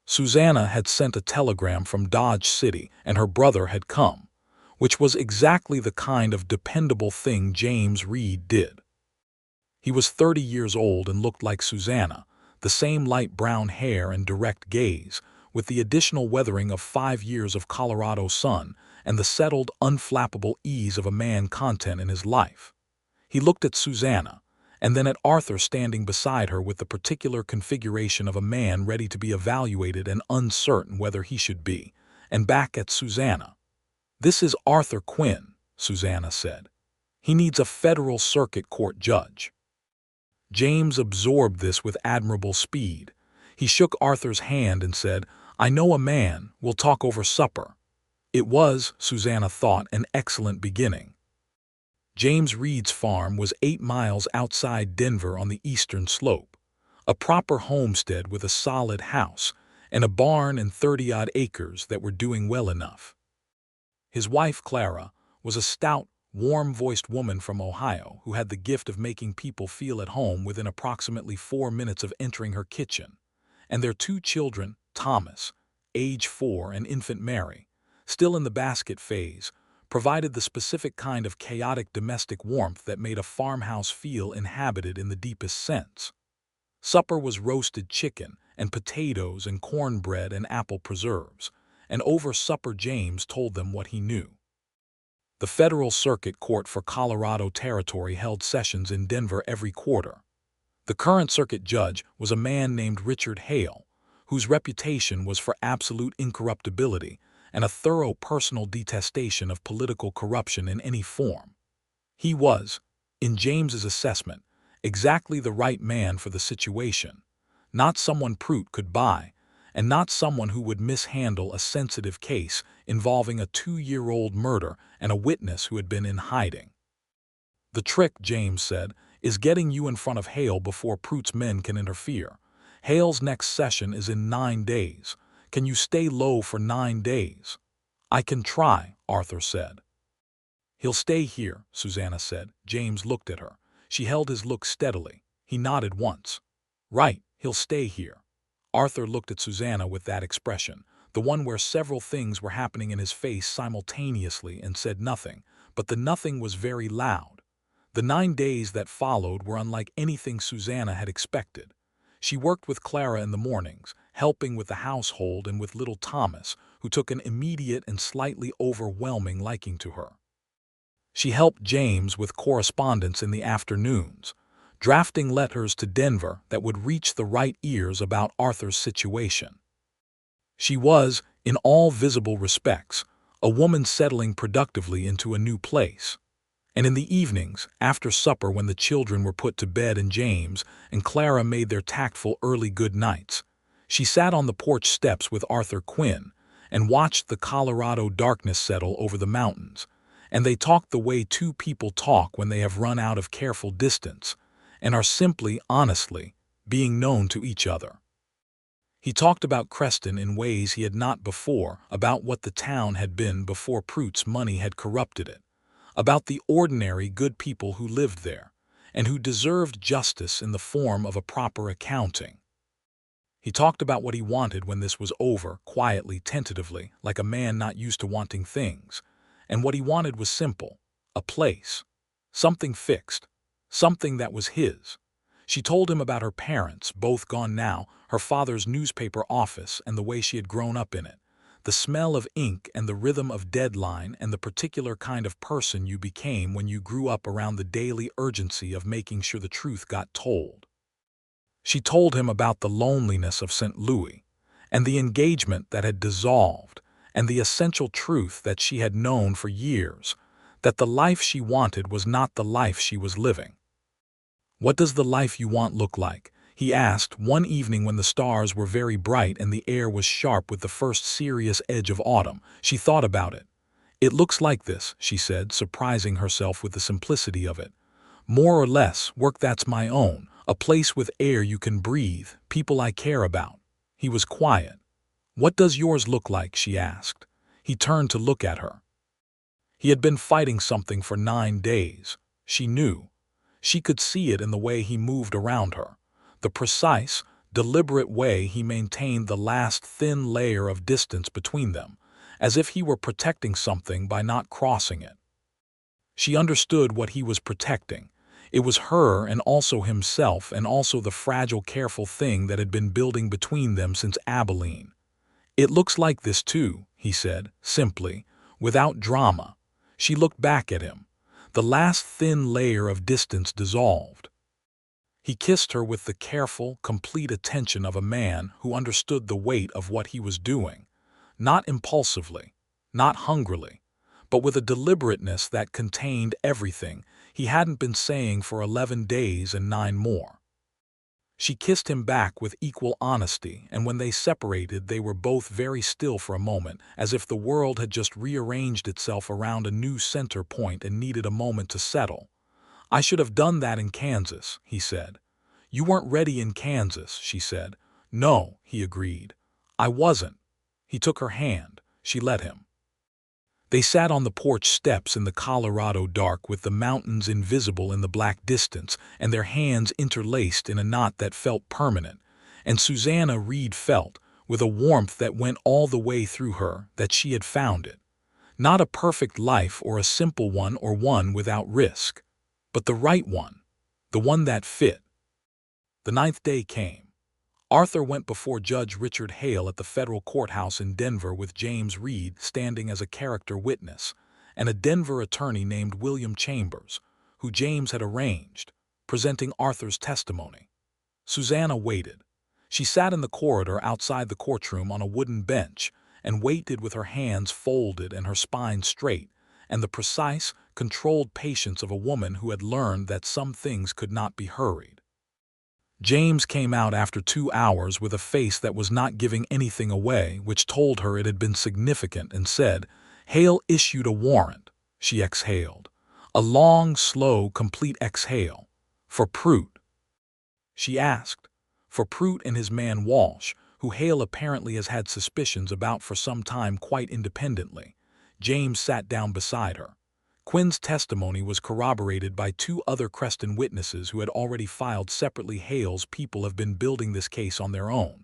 Susanna had sent a telegram from Dodge City, and her brother had come, which was exactly the kind of dependable thing James Reed did. He was 30 years old and looked like Susanna, the same light brown hair and direct gaze, with the additional weathering of 5 years of Colorado sun and the settled, unflappable ease of a man content in his life. He looked at Susanna, and then at Arthur standing beside her with the particular configuration of a man ready to be evaluated and uncertain whether he should be, and back at Susanna. "This is Arthur Quinn," Susanna said. "He needs a federal circuit court judge." James absorbed this with admirable speed. He shook Arthur's hand and said, "I know a man, we'll talk over supper." It was, Susanna thought, an excellent beginning. James Reed's farm was 8 miles outside Denver on the eastern slope, a proper homestead with a solid house and a barn and 30-odd acres that were doing well enough. His wife, Clara, was a stout, warm-voiced woman from Ohio who had the gift of making people feel at home within approximately 4 minutes of entering her kitchen, and their 2 children, Thomas, age 4, and infant Mary, still in the basket phase, provided the specific kind of chaotic domestic warmth that made a farmhouse feel inhabited in the deepest sense. Supper was roasted chicken and potatoes and cornbread and apple preserves, and over supper James told them what he knew. The Federal Circuit Court for Colorado Territory held sessions in Denver every quarter. The current circuit judge was a man named Richard Hale, whose reputation was for absolute incorruptibility and a thorough personal detestation of political corruption in any form. He was, in James's assessment, exactly the right man for the situation, not someone Prout could buy, and not someone who would mishandle a sensitive case involving a 2-year-old murder and a witness who had been in hiding. "The trick," James said, "is getting you in front of Hale before Prout's men can interfere. Hale's next session is in 9 days. Can you stay low for 9 days?" "I can try," Arthur said. "He'll stay here," Susanna said. James looked at her. She held his look steadily. He nodded once. "Right, he'll stay here." Arthur looked at Susanna with that expression, the one where several things were happening in his face simultaneously, and said nothing, but the nothing was very loud. The 9 days that followed were unlike anything Susanna had expected. She worked with Clara in the mornings, helping with the household and with little Thomas, who took an immediate and slightly overwhelming liking to her. She helped James with correspondence in the afternoons, drafting letters to Denver that would reach the right ears about Arthur's situation. She was, in all visible respects, a woman settling productively into a new place. And in the evenings, after supper when the children were put to bed and James and Clara made their tactful early good nights, she sat on the porch steps with Arthur Quinn and watched the Colorado darkness settle over the mountains, and they talked the way two people talk when they have run out of careful distance and are simply, honestly, being known to each other. He talked about Creston in ways he had not before, about what the town had been before Pruitt's money had corrupted it, about the ordinary good people who lived there, and who deserved justice in the form of a proper accounting. He talked about what he wanted when this was over, quietly, tentatively, like a man not used to wanting things, and what he wanted was simple: a place, something fixed, something that was his. She told him about her parents, both gone now, her father's newspaper office and the way she had grown up in it, the smell of ink and the rhythm of deadline and the particular kind of person you became when you grew up around the daily urgency of making sure the truth got told. She told him about the loneliness of St. Louis and the engagement that had dissolved and the essential truth that she had known for years, that the life she wanted was not the life she was living. "What does the life you want look like?" he asked one evening when the stars were very bright and the air was sharp with the first serious edge of autumn. She thought about it. "It looks like this," she said, surprising herself with the simplicity of it. "More or less, work that's my own, a place with air you can breathe, people I care about." He was quiet. "What does yours look like?" she asked. He turned to look at her. He had been fighting something for 9 days. She knew. She could see it in the way he moved around her, the precise, deliberate way he maintained the last thin layer of distance between them, as if he were protecting something by not crossing it. She understood what he was protecting. It was her and also himself and also the fragile, careful thing that had been building between them since Abilene. "It looks like this too," he said, simply, without drama. She looked back at him. The last thin layer of distance dissolved. He kissed her with the careful, complete attention of a man who understood the weight of what he was doing, not impulsively, not hungrily, but with a deliberateness that contained everything he hadn't been saying for 11 days and 9 more. She kissed him back with equal honesty, and when they separated they were both very still for a moment, as if the world had just rearranged itself around a new center point and needed a moment to settle. "I should have done that in Kansas," he said. "You weren't ready in Kansas," she said. "No," he agreed. "I wasn't." He took her hand. She let him. They sat on the porch steps in the Colorado dark with the mountains invisible in the black distance and their hands interlaced in a knot that felt permanent, and Susanna Reed felt, with a warmth that went all the way through her, that she had found it. Not a perfect life or a simple one or one without risk, but the right one, the one that fit. The 9th day came. Arthur went before Judge Richard Hale at the federal courthouse in Denver with James Reed standing as a character witness, and a Denver attorney named William Chambers, who James had arranged, presenting Arthur's testimony. Susanna waited. She sat in the corridor outside the courtroom on a wooden bench and waited with her hands folded and her spine straight, and the precise, controlled patience of a woman who had learned that some things could not be hurried. James came out after 2 hours with a face that was not giving anything away, which told her it had been significant, and said, "Hale issued a warrant." She exhaled. A long, slow, complete exhale. "For Pruitt?" she asked. "For Pruitt and his man Walsh, who Hale apparently has had suspicions about for some time quite independently." James sat down beside her. Quinn's testimony was corroborated by 2 other Creston witnesses who had already filed separately. Hale's people have been building this case on their own.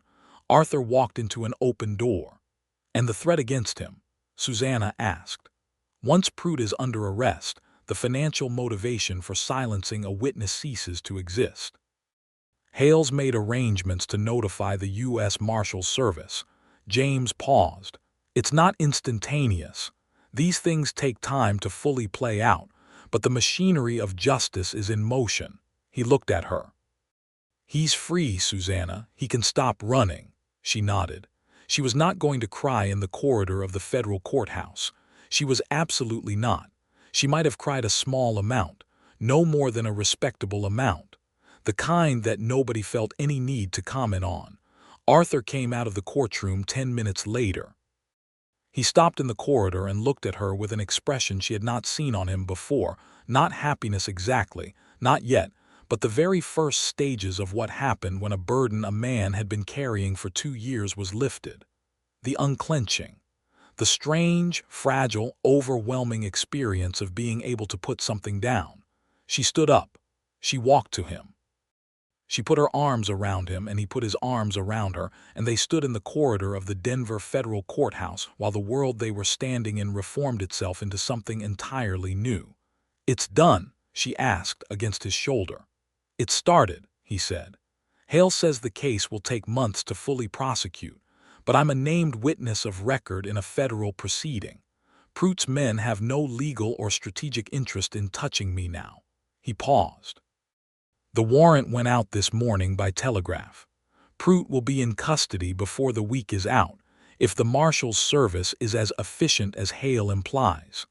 Arthur walked into an open door. "And the threat against him?" Susanna asked. "Once Pruitt is under arrest, the financial motivation for silencing a witness ceases to exist." Hales made arrangements to notify the U.S. Marshals Service. James paused. "It's not instantaneous. These things take time to fully play out, but the machinery of justice is in motion." He looked at her. "He's free, Susanna. He can stop running." She nodded. She was not going to cry in the corridor of the federal courthouse. She was absolutely not. She might have cried a small amount, no more than a respectable amount, the kind that nobody felt any need to comment on. Arthur came out of the courtroom 10 minutes later. He stopped in the corridor and looked at her with an expression she had not seen on him before, not happiness exactly, not yet, but the very first stages of what happened when a burden a man had been carrying for 2 years was lifted. The unclenching. The strange, fragile, overwhelming experience of being able to put something down. She stood up. She walked to him. She put her arms around him, and he put his arms around her, and they stood in the corridor of the Denver Federal Courthouse while the world they were standing in reformed itself into something entirely new. "It's done?" she asked against his shoulder. "It started," he said. "Hale says the case will take months to fully prosecute, but I'm a named witness of record in a federal proceeding. Pruitt's men have no legal or strategic interest in touching me now." He paused. "The warrant went out this morning by telegraph. Pruitt will be in custody before the week is out, if the Marshal's service is as efficient as Hale implies."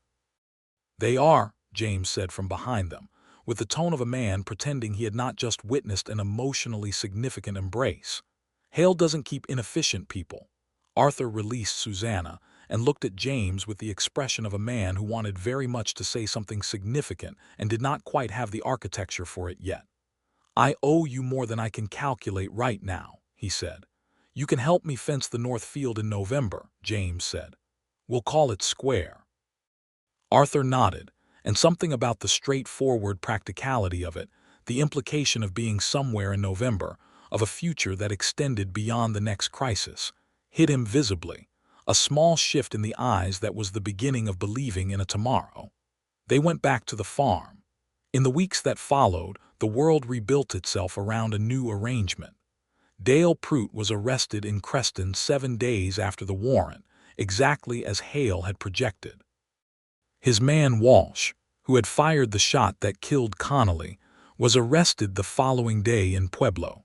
"They are," James said from behind them, with the tone of a man pretending he had not just witnessed an emotionally significant embrace. "Hale doesn't keep inefficient people." Arthur released Susanna and looked at James with the expression of a man who wanted very much to say something significant and did not quite have the architecture for it yet. "I owe you more than I can calculate right now," he said. "You can help me fence the north field in November," James said. "We'll call it square." Arthur nodded, and something about the straightforward practicality of it, the implication of being somewhere in November, of a future that extended beyond the next crisis, hit him visibly, a small shift in the eyes that was the beginning of believing in a tomorrow. They went back to the farm. In the weeks that followed, the world rebuilt itself around a new arrangement. Dale Pruitt was arrested in Creston 7 days after the warrant, exactly as Hale had projected. His man Walsh, who had fired the shot that killed Connolly, was arrested the following day in Pueblo.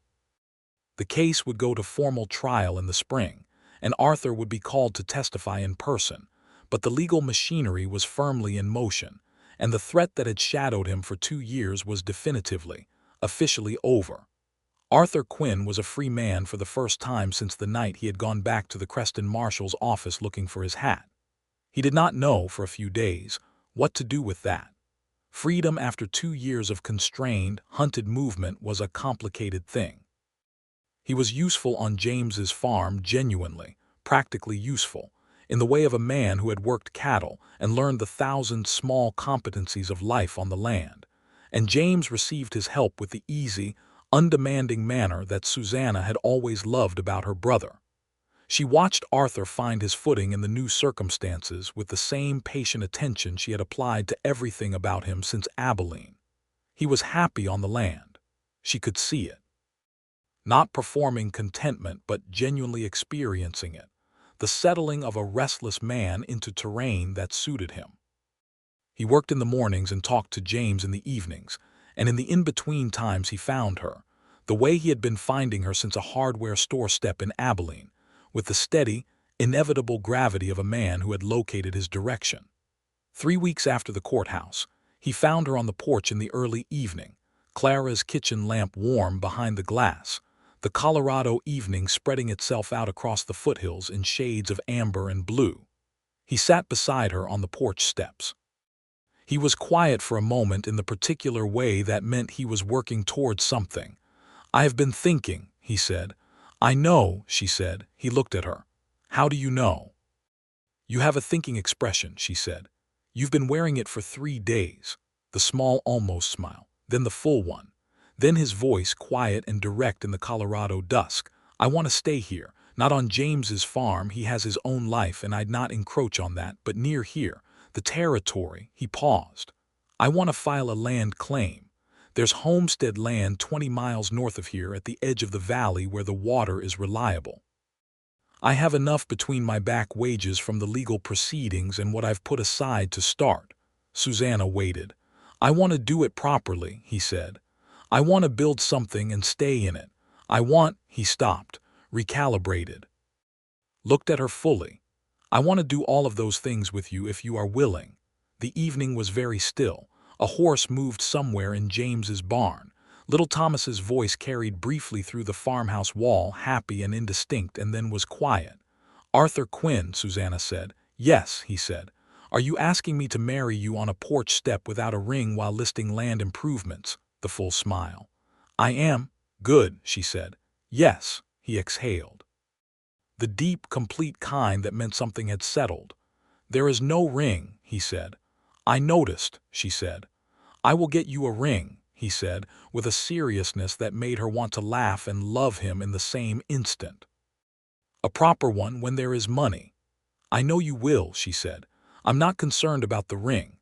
The case would go to formal trial in the spring, and Arthur would be called to testify in person, but the legal machinery was firmly in motion, and the threat that had shadowed him for 2 years was definitively, officially over. Arthur Quinn was a free man for the first time since the night he had gone back to the Creston Marshal's office looking for his hat. He did not know, for a few days, what to do with that. Freedom after 2 years of constrained, hunted movement was a complicated thing. He was useful on James's farm, genuinely, practically useful, in the way of a man who had worked cattle and learned the 1,000 small competencies of life on the land, and James received his help with the easy, undemanding manner that Susanna had always loved about her brother. She watched Arthur find his footing in the new circumstances with the same patient attention she had applied to everything about him since Abilene. He was happy on the land. She could see it. Not performing contentment, but genuinely experiencing it, the settling of a restless man into terrain that suited him. He worked in the mornings and talked to James in the evenings, and in the in-between times he found her, the way he had been finding her since a hardware store step in Abilene, with the steady, inevitable gravity of a man who had located his direction. 3 weeks after the courthouse, he found her on the porch in the early evening, Clara's kitchen lamp warm behind the glass, the Colorado evening spreading itself out across the foothills in shades of amber and blue. He sat beside her on the porch steps. He was quiet for a moment in the particular way that meant he was working towards something. "I have been thinking," he said. "I know," she said. He looked at her. "How do you know?" "You have a thinking expression," she said. "You've been wearing it for 3 days." The small almost smile, then the full one. Then his voice, quiet and direct in the Colorado dusk. "I want to stay here, Not on James's farm, he has his own life and I'd not encroach on that, but near here, the territory, he paused. I want to file a land claim. There's homestead land 20 miles north of here at the edge of the valley where the water is reliable. I have enough between my back wages from the legal proceedings and what I've put aside to start. Susanna waited. I want to do it properly, he said. I want to build something and stay in it. He stopped, recalibrated. Looked at her fully. I want to do all of those things with you if you are willing. The evening was very still. A horse moved somewhere in James's barn. Little Thomas's voice carried briefly through the farmhouse wall, happy and indistinct, and then was quiet. Arthur Quinn, Susanna said. Yes, he said. Are you asking me to marry you on a porch step without a ring while listing land improvements? The full smile. I am. Good, she said. Yes, he exhaled. The deep, complete kind that meant something had settled. There is no ring, he said. I noticed, she said. I will get you a ring, he said, with a seriousness that made her want to laugh and love him in the same instant. A proper one when there is money. I know you will, she said. I'm not concerned about the ring.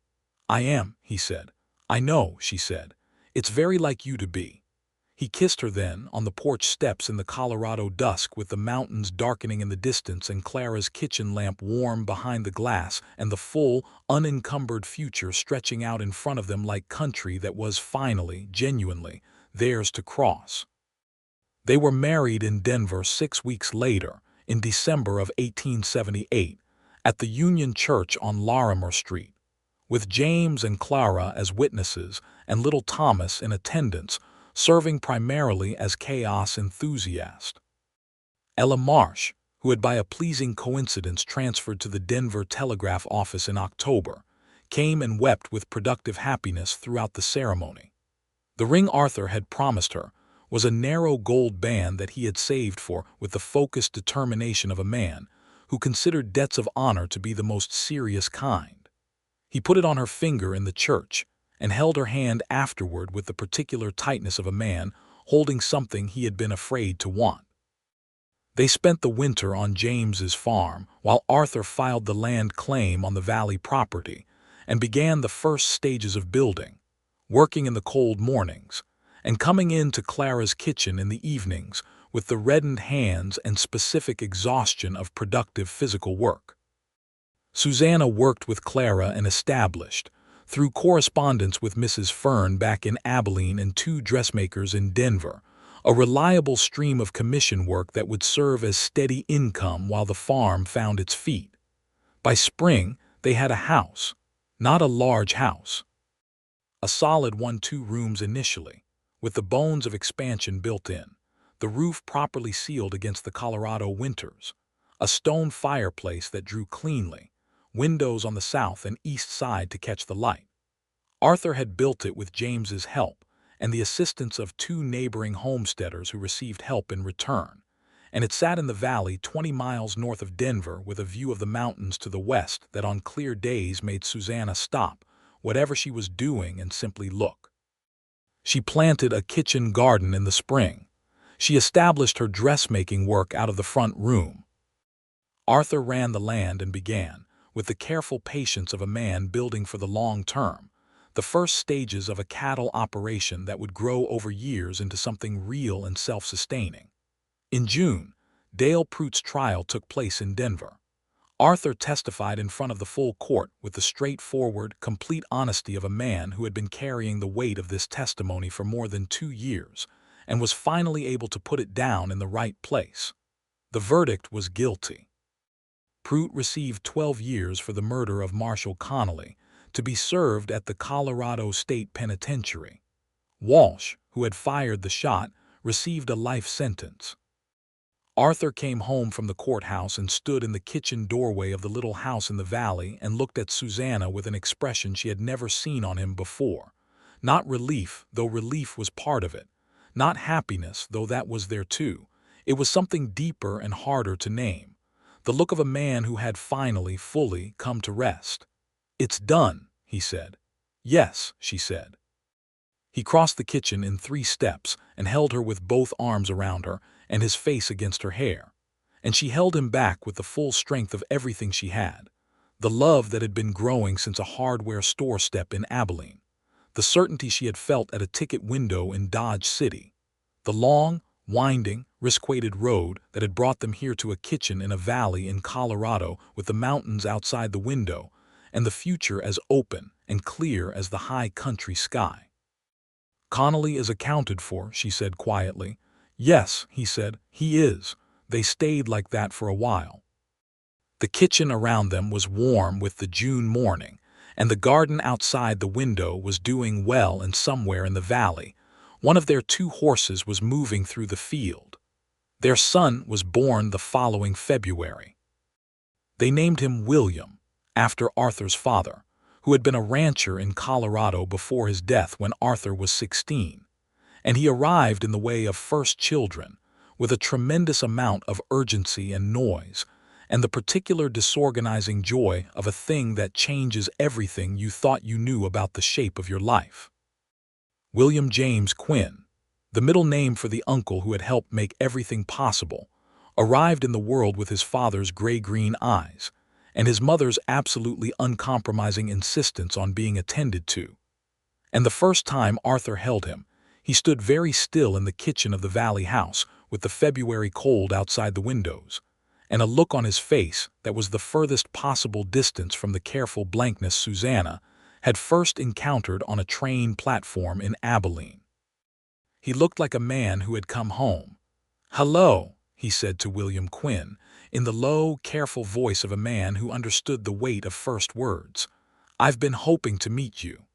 I am, he said. I know, she said. It's very like you to be. He kissed her then, on the porch steps in the Colorado dusk with the mountains darkening in the distance and Clara's kitchen lamp warm behind the glass and the full, unencumbered future stretching out in front of them like country that was finally, genuinely, theirs to cross. They were married in Denver 6 weeks later, in December of 1878, at the Union Church on Larimer Street. With James and Clara as witnesses and little Thomas in attendance, serving primarily as chaos enthusiast. Ella Marsh, who had by a pleasing coincidence transferred to the Denver telegraph office in October, came and wept with productive happiness throughout the ceremony. The ring Arthur had promised her was a narrow gold band that he had saved for with the focused determination of a man who considered debts of honor to be the most serious kind. He put it on her finger in the church, and held her hand afterward with the particular tightness of a man holding something he had been afraid to want. They spent the winter on James's farm while Arthur filed the land claim on the valley property and began the first stages of building, working in the cold mornings and coming into Clara's kitchen in the evenings with the reddened hands and specific exhaustion of productive physical work. Susanna worked with Clara and established, through correspondence with Mrs. Fern back in Abilene and 2 dressmakers in Denver, a reliable stream of commission work that would serve as steady income while the farm found its feet. By spring, they had a house, not a large house. A solid 1-2 rooms initially, with the bones of expansion built in, the roof properly sealed against the Colorado winters, a stone fireplace that drew cleanly, windows on the south and east side to catch the light. Arthur had built it with James's help and the assistance of 2 neighboring homesteaders who received help in return, and it sat in the valley 20 miles north of Denver with a view of the mountains to the west that on clear days made Susanna stop whatever she was doing and simply look. She planted a kitchen garden in the spring. She established her dressmaking work out of the front room. Arthur ran the land and began, with the careful patience of a man building for the long term, the first stages of a cattle operation that would grow over years into something real and self-sustaining. In June, Dale Pruitt's trial took place in Denver. Arthur testified in front of the full court with the straightforward, complete honesty of a man who had been carrying the weight of this testimony for more than 2 years and was finally able to put it down in the right place. The verdict was guilty. Pruitt received 12 years for the murder of Marshall Connolly, to be served at the Colorado State Penitentiary. Walsh, who had fired the shot, received a life sentence. Arthur came home from the courthouse and stood in the kitchen doorway of the little house in the valley and looked at Susanna with an expression she had never seen on him before. Not relief, though relief was part of it. Not happiness, though that was there too. It was something deeper and harder to name. The look of a man who had finally, fully come to rest. "It's done," he said. "Yes," she said. He crossed the kitchen in 3 steps and held her with both arms around her and his face against her hair. and she held him back with the full strength of everything she had. The love that had been growing since a hardware store step in Abilene, the certainty she had felt at a ticket window in Dodge City, the long, winding, risk-weighted road that had brought them here to a kitchen in a valley in Colorado with the mountains outside the window, and the future as open and clear as the high country sky. "Connolly is accounted for," she said quietly. "Yes," he said, "he is." They stayed like that for a while. The kitchen around them was warm with the June morning, and the garden outside the window was doing well, and somewhere in the valley, one of their 2 horses was moving through the field. Their son was born the following February. They named him William, after Arthur's father, who had been a rancher in Colorado before his death when Arthur was 16, and he arrived in the way of first children, with a tremendous amount of urgency and noise, and the particular disorganizing joy of a thing that changes everything you thought you knew about the shape of your life. William James Quinn, the middle name for the uncle who had helped make everything possible, arrived in the world with his father's gray-green eyes, and his mother's absolutely uncompromising insistence on being attended to. And the first time Arthur held him, he stood very still in the kitchen of the Valley house with the February cold outside the windows, and a look on his face that was the furthest possible distance from the careful blankness Susanna had first encountered on a train platform in Abilene. He looked like a man who had come home. "Hello," he said to William Quinn, in the low, careful voice of a man who understood the weight of first words. "I've been hoping to meet you."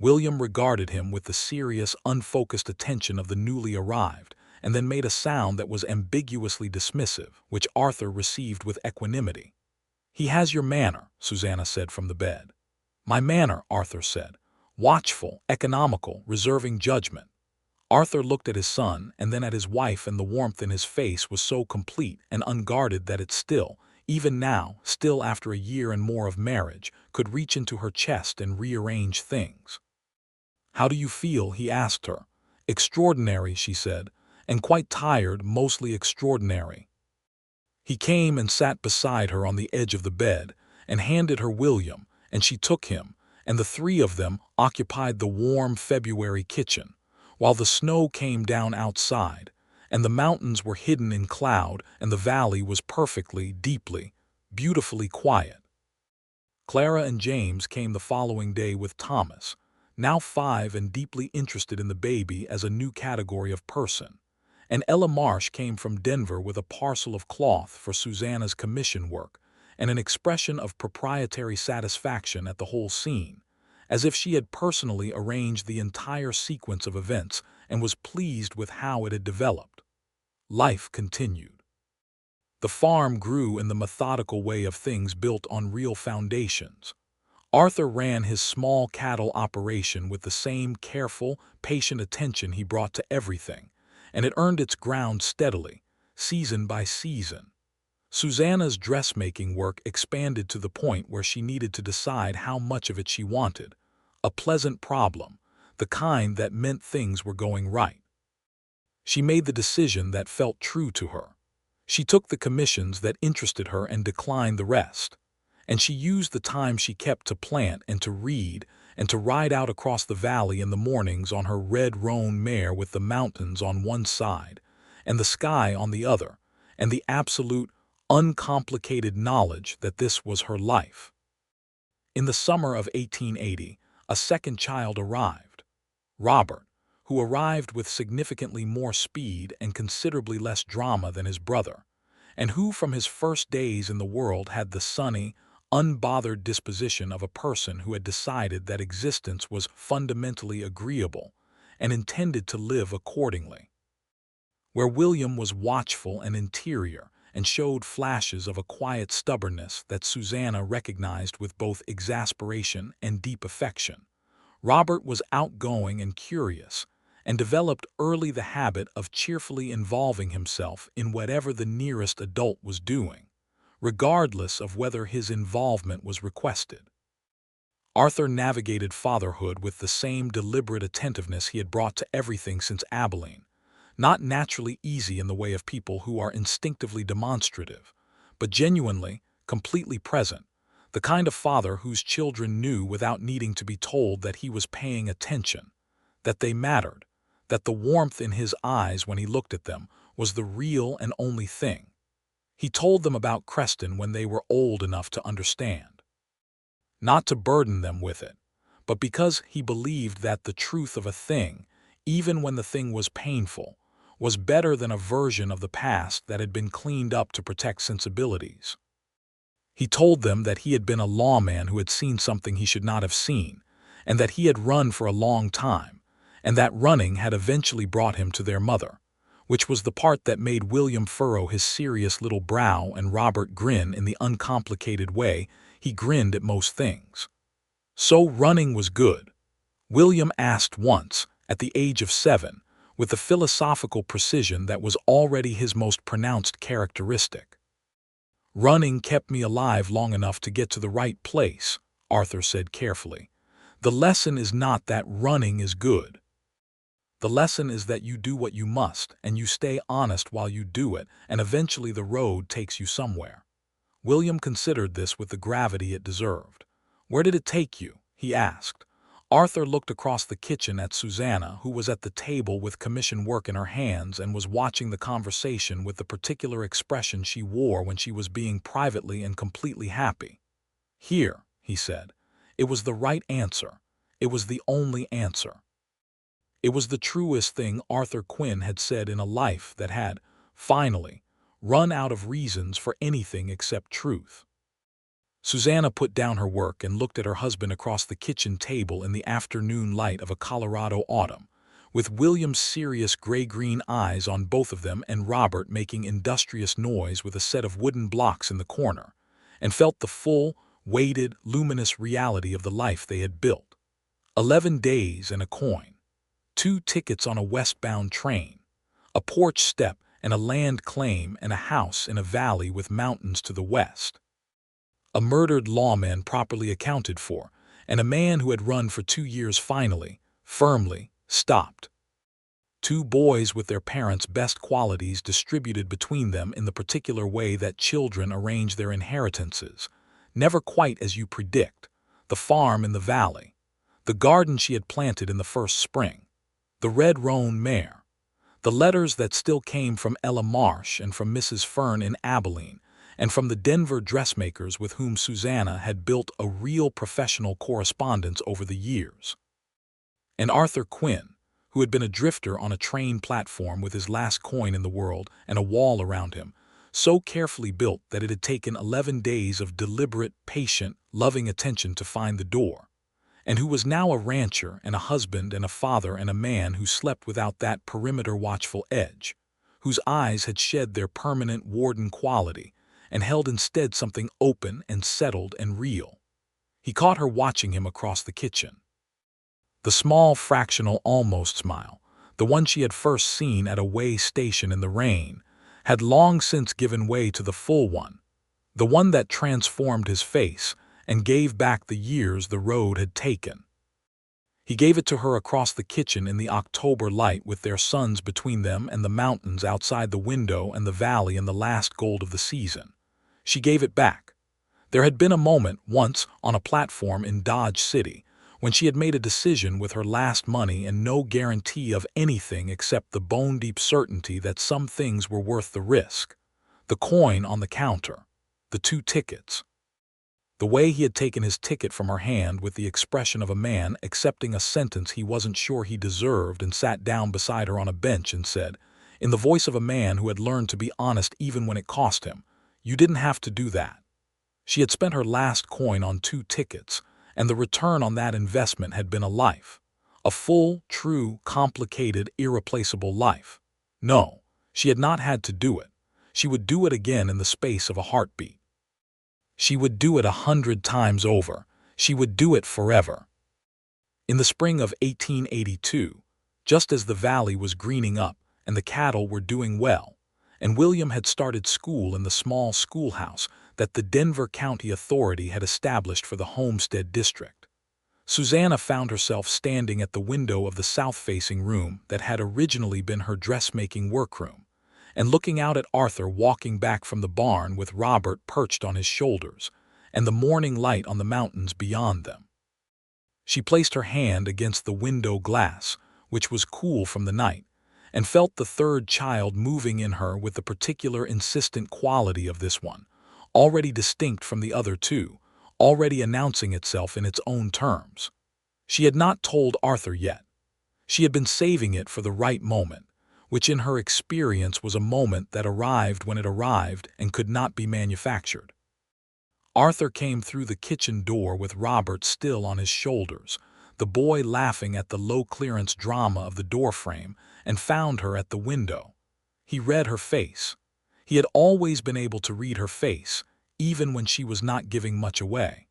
William regarded him with the serious, unfocused attention of the newly arrived, and then made a sound that was ambiguously dismissive, which Arthur received with equanimity. "He has your manner," Susanna said from the bed. "My manner," Arthur said. "Watchful, economical, reserving judgment." Arthur looked at his son and then at his wife, and the warmth in his face was so complete and unguarded that it still, even now, still after a year and more of marriage, could reach into her chest and rearrange things. "How do you feel?" he asked her. "Extraordinary," she said, "and quite tired, mostly extraordinary." He came and sat beside her on the edge of the bed and handed her William, and she took him, and the 3 of them occupied the warm February kitchen, while the snow came down outside, and the mountains were hidden in cloud, and the valley was perfectly, deeply, beautifully quiet. Clara and James came the following day with Thomas, now 5 and deeply interested in the baby as a new category of person, and Ella Marsh came from Denver with a parcel of cloth for Susanna's commission work and an expression of proprietary satisfaction at the whole scene, as if she had personally arranged the entire sequence of events and was pleased with how it had developed. Life continued. The farm grew in the methodical way of things built on real foundations. Arthur ran his small cattle operation with the same careful, patient attention he brought to everything, and it earned its ground steadily, season by season. Susanna's dressmaking work expanded to the point where she needed to decide how much of it she wanted, a pleasant problem, the kind that meant things were going right. She made the decision that felt true to her. She took the commissions that interested her and declined the rest, and she used the time she kept to plant and to read and to ride out across the valley in the mornings on her red roan mare with the mountains on one side and the sky on the other, and the absolute, uncomplicated knowledge that this was her life. In the summer of 1880, a second child arrived, Robert, who arrived with significantly more speed and considerably less drama than his brother, and who from his first days in the world had the sunny, unbothered disposition of a person who had decided that existence was fundamentally agreeable and intended to live accordingly. Where William was watchful and interior and showed flashes of a quiet stubbornness that Susanna recognized with both exasperation and deep affection, Robert was outgoing and curious, and developed early the habit of cheerfully involving himself in whatever the nearest adult was doing, regardless of whether his involvement was requested. Arthur navigated fatherhood with the same deliberate attentiveness he had brought to everything since Abilene, not naturally easy in the way of people who are instinctively demonstrative, but genuinely, completely present, the kind of father whose children knew without needing to be told that he was paying attention, that they mattered, that the warmth in his eyes when he looked at them was the real and only thing. He told them about Creston when they were old enough to understand. Not to burden them with it, but because he believed that the truth of a thing, even when the thing was painful, was better than a version of the past that had been cleaned up to protect sensibilities. He told them that he had been a lawman who had seen something he should not have seen, and that he had run for a long time, and that running had eventually brought him to their mother, which was the part that made William furrow his serious little brow and Robert grin in the uncomplicated way he grinned at most things. So running was good? William asked once, at the age of 7, with the philosophical precision that was already his most pronounced characteristic. Running kept me alive long enough to get to the right place, Arthur said carefully. The lesson is not that running is good. The lesson is that you do what you must, and you stay honest while you do it, and eventually the road takes you somewhere. William considered this with the gravity it deserved. Where did it take you? He asked. Arthur looked across the kitchen at Susanna, who was at the table with commission work in her hands and was watching the conversation with the particular expression she wore when she was being privately and completely happy. Here, he said. It was the right answer. It was the only answer. It was the truest thing Arthur Quinn had said in a life that had, finally, run out of reasons for anything except truth. Susanna put down her work and looked at her husband across the kitchen table in the afternoon light of a Colorado autumn, with William's serious gray-green eyes on both of them and Robert making industrious noise with a set of wooden blocks in the corner, and felt the full, weighted, luminous reality of the life they had built. 11 days and a coin. 2 tickets on a westbound train. A porch step and a land claim and a house in a valley with mountains to the west. A murdered lawman properly accounted for, and a man who had run for 2 years finally, firmly, stopped. 2 boys with their parents' best qualities distributed between them in the particular way that children arrange their inheritances, never quite as you predict, the farm in the valley, the garden she had planted in the first spring, the red roan mare, the letters that still came from Ella Marsh and from Mrs. Fern in Abilene, and from the Denver dressmakers with whom Susanna had built a real professional correspondence over the years. And Arthur Quinn, who had been a drifter on a train platform with his last coin in the world and a wall around him, so carefully built that it had taken 11 days of deliberate, patient, loving attention to find the door, and who was now a rancher and a husband and a father and a man who slept without that perimeter watchful edge, whose eyes had shed their permanent warden quality and held instead something open and settled and real. He caught her watching him across the kitchen. The small, fractional almost smile, the one she had first seen at a way station in the rain, had long since given way to the full one, the one that transformed his face and gave back the years the road had taken. He gave it to her across the kitchen in the October light with their sons between them and the mountains outside the window and the valley in the last gold of the season. She gave it back. There had been a moment once on a platform in Dodge City when she had made a decision with her last money and no guarantee of anything except the bone-deep certainty that some things were worth the risk. The coin on the counter. The 2 tickets. The way he had taken his ticket from her hand with the expression of a man accepting a sentence he wasn't sure he deserved and sat down beside her on a bench and said, in the voice of a man who had learned to be honest even when it cost him, "You didn't have to do that." She had spent her last coin on 2 tickets, and the return on that investment had been a life. A full, true, complicated, irreplaceable life. No, she had not had to do it. She would do it again in the space of a heartbeat. She would do it 100 times over. She would do it forever. In the spring of 1882, just as the valley was greening up and the cattle were doing well, and William had started school in the small schoolhouse that the Denver County Authority had established for the Homestead District. Susanna found herself standing at the window of the south-facing room that had originally been her dressmaking workroom, and looking out at Arthur walking back from the barn with Robert perched on his shoulders, and the morning light on the mountains beyond them. She placed her hand against the window glass, which was cool from the night, and felt the third child moving in her with the particular insistent quality of this one, already distinct from the other two, already announcing itself in its own terms. She had not told Arthur yet. She had been saving it for the right moment, which in her experience was a moment that arrived when it arrived and could not be manufactured. Arthur came through the kitchen door with Robert still on his shoulders, the boy laughing at the low-clearance drama of the doorframe, and found her at the window. He read her face. He had always been able to read her face, even when she was not giving much away.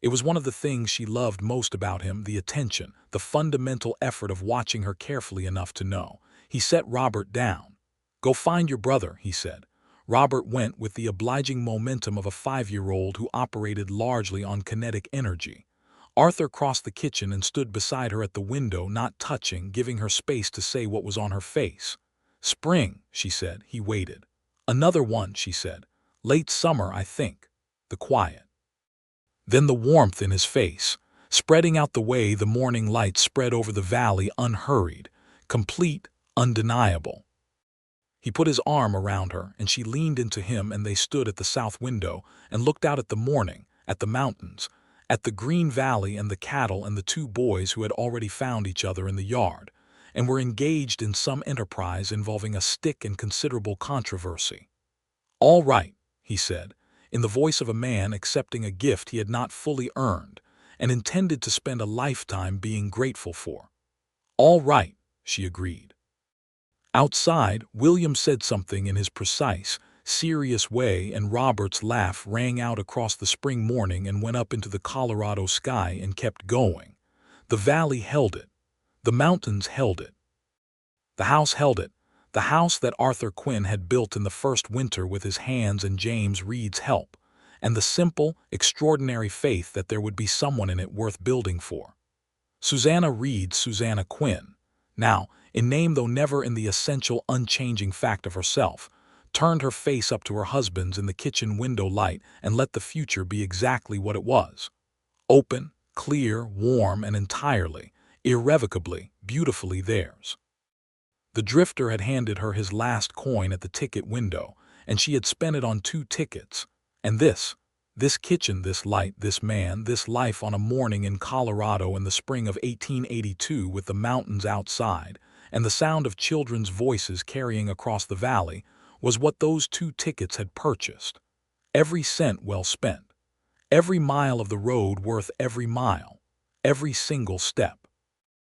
It was one of the things she loved most about him, the attention, the fundamental effort of watching her carefully enough to know. He set Robert down. "Go find your brother," he said. Robert went with the obliging momentum of a 5-year-old who operated largely on kinetic energy. Arthur crossed the kitchen and stood beside her at the window, not touching, giving her space to say what was on her face. "Spring," she said. He waited. "Another one," she said. "Late summer, I think." The quiet. Then the warmth in his face, spreading out the way the morning light spread over the valley, unhurried, complete, undeniable. He put his arm around her, and she leaned into him, and they stood at the south window and looked out at the morning, at the mountains, at the green valley and the cattle and the two boys who had already found each other in the yard, and were engaged in some enterprise involving a stick and considerable controversy. "All right," he said, in the voice of a man accepting a gift he had not fully earned and intended to spend a lifetime being grateful for. "All right," she agreed. Outside, William said something in his precise, serious way, and Robert's laugh rang out across the spring morning and went up into the Colorado sky and kept going. The valley held it. The mountains held it. The house held it. The house that Arthur Quinn had built in the first winter with his hands and James Reed's help, and the simple, extraordinary faith that there would be someone in it worth building for. Susanna Reed, Susanna Quinn, now, in name though never in the essential unchanging fact of herself, turned her face up to her husband's in the kitchen window light and let the future be exactly what it was. Open, clear, warm, and entirely, irrevocably, beautifully theirs. The drifter had handed her his last coin at the ticket window, and she had spent it on 2 tickets. And this kitchen, this light, this man, this life on a morning in Colorado in the spring of 1882 with the mountains outside and the sound of children's voices carrying across the valley, was what those 2 tickets had purchased. Every cent well spent. Every mile of the road worth every mile. Every single step.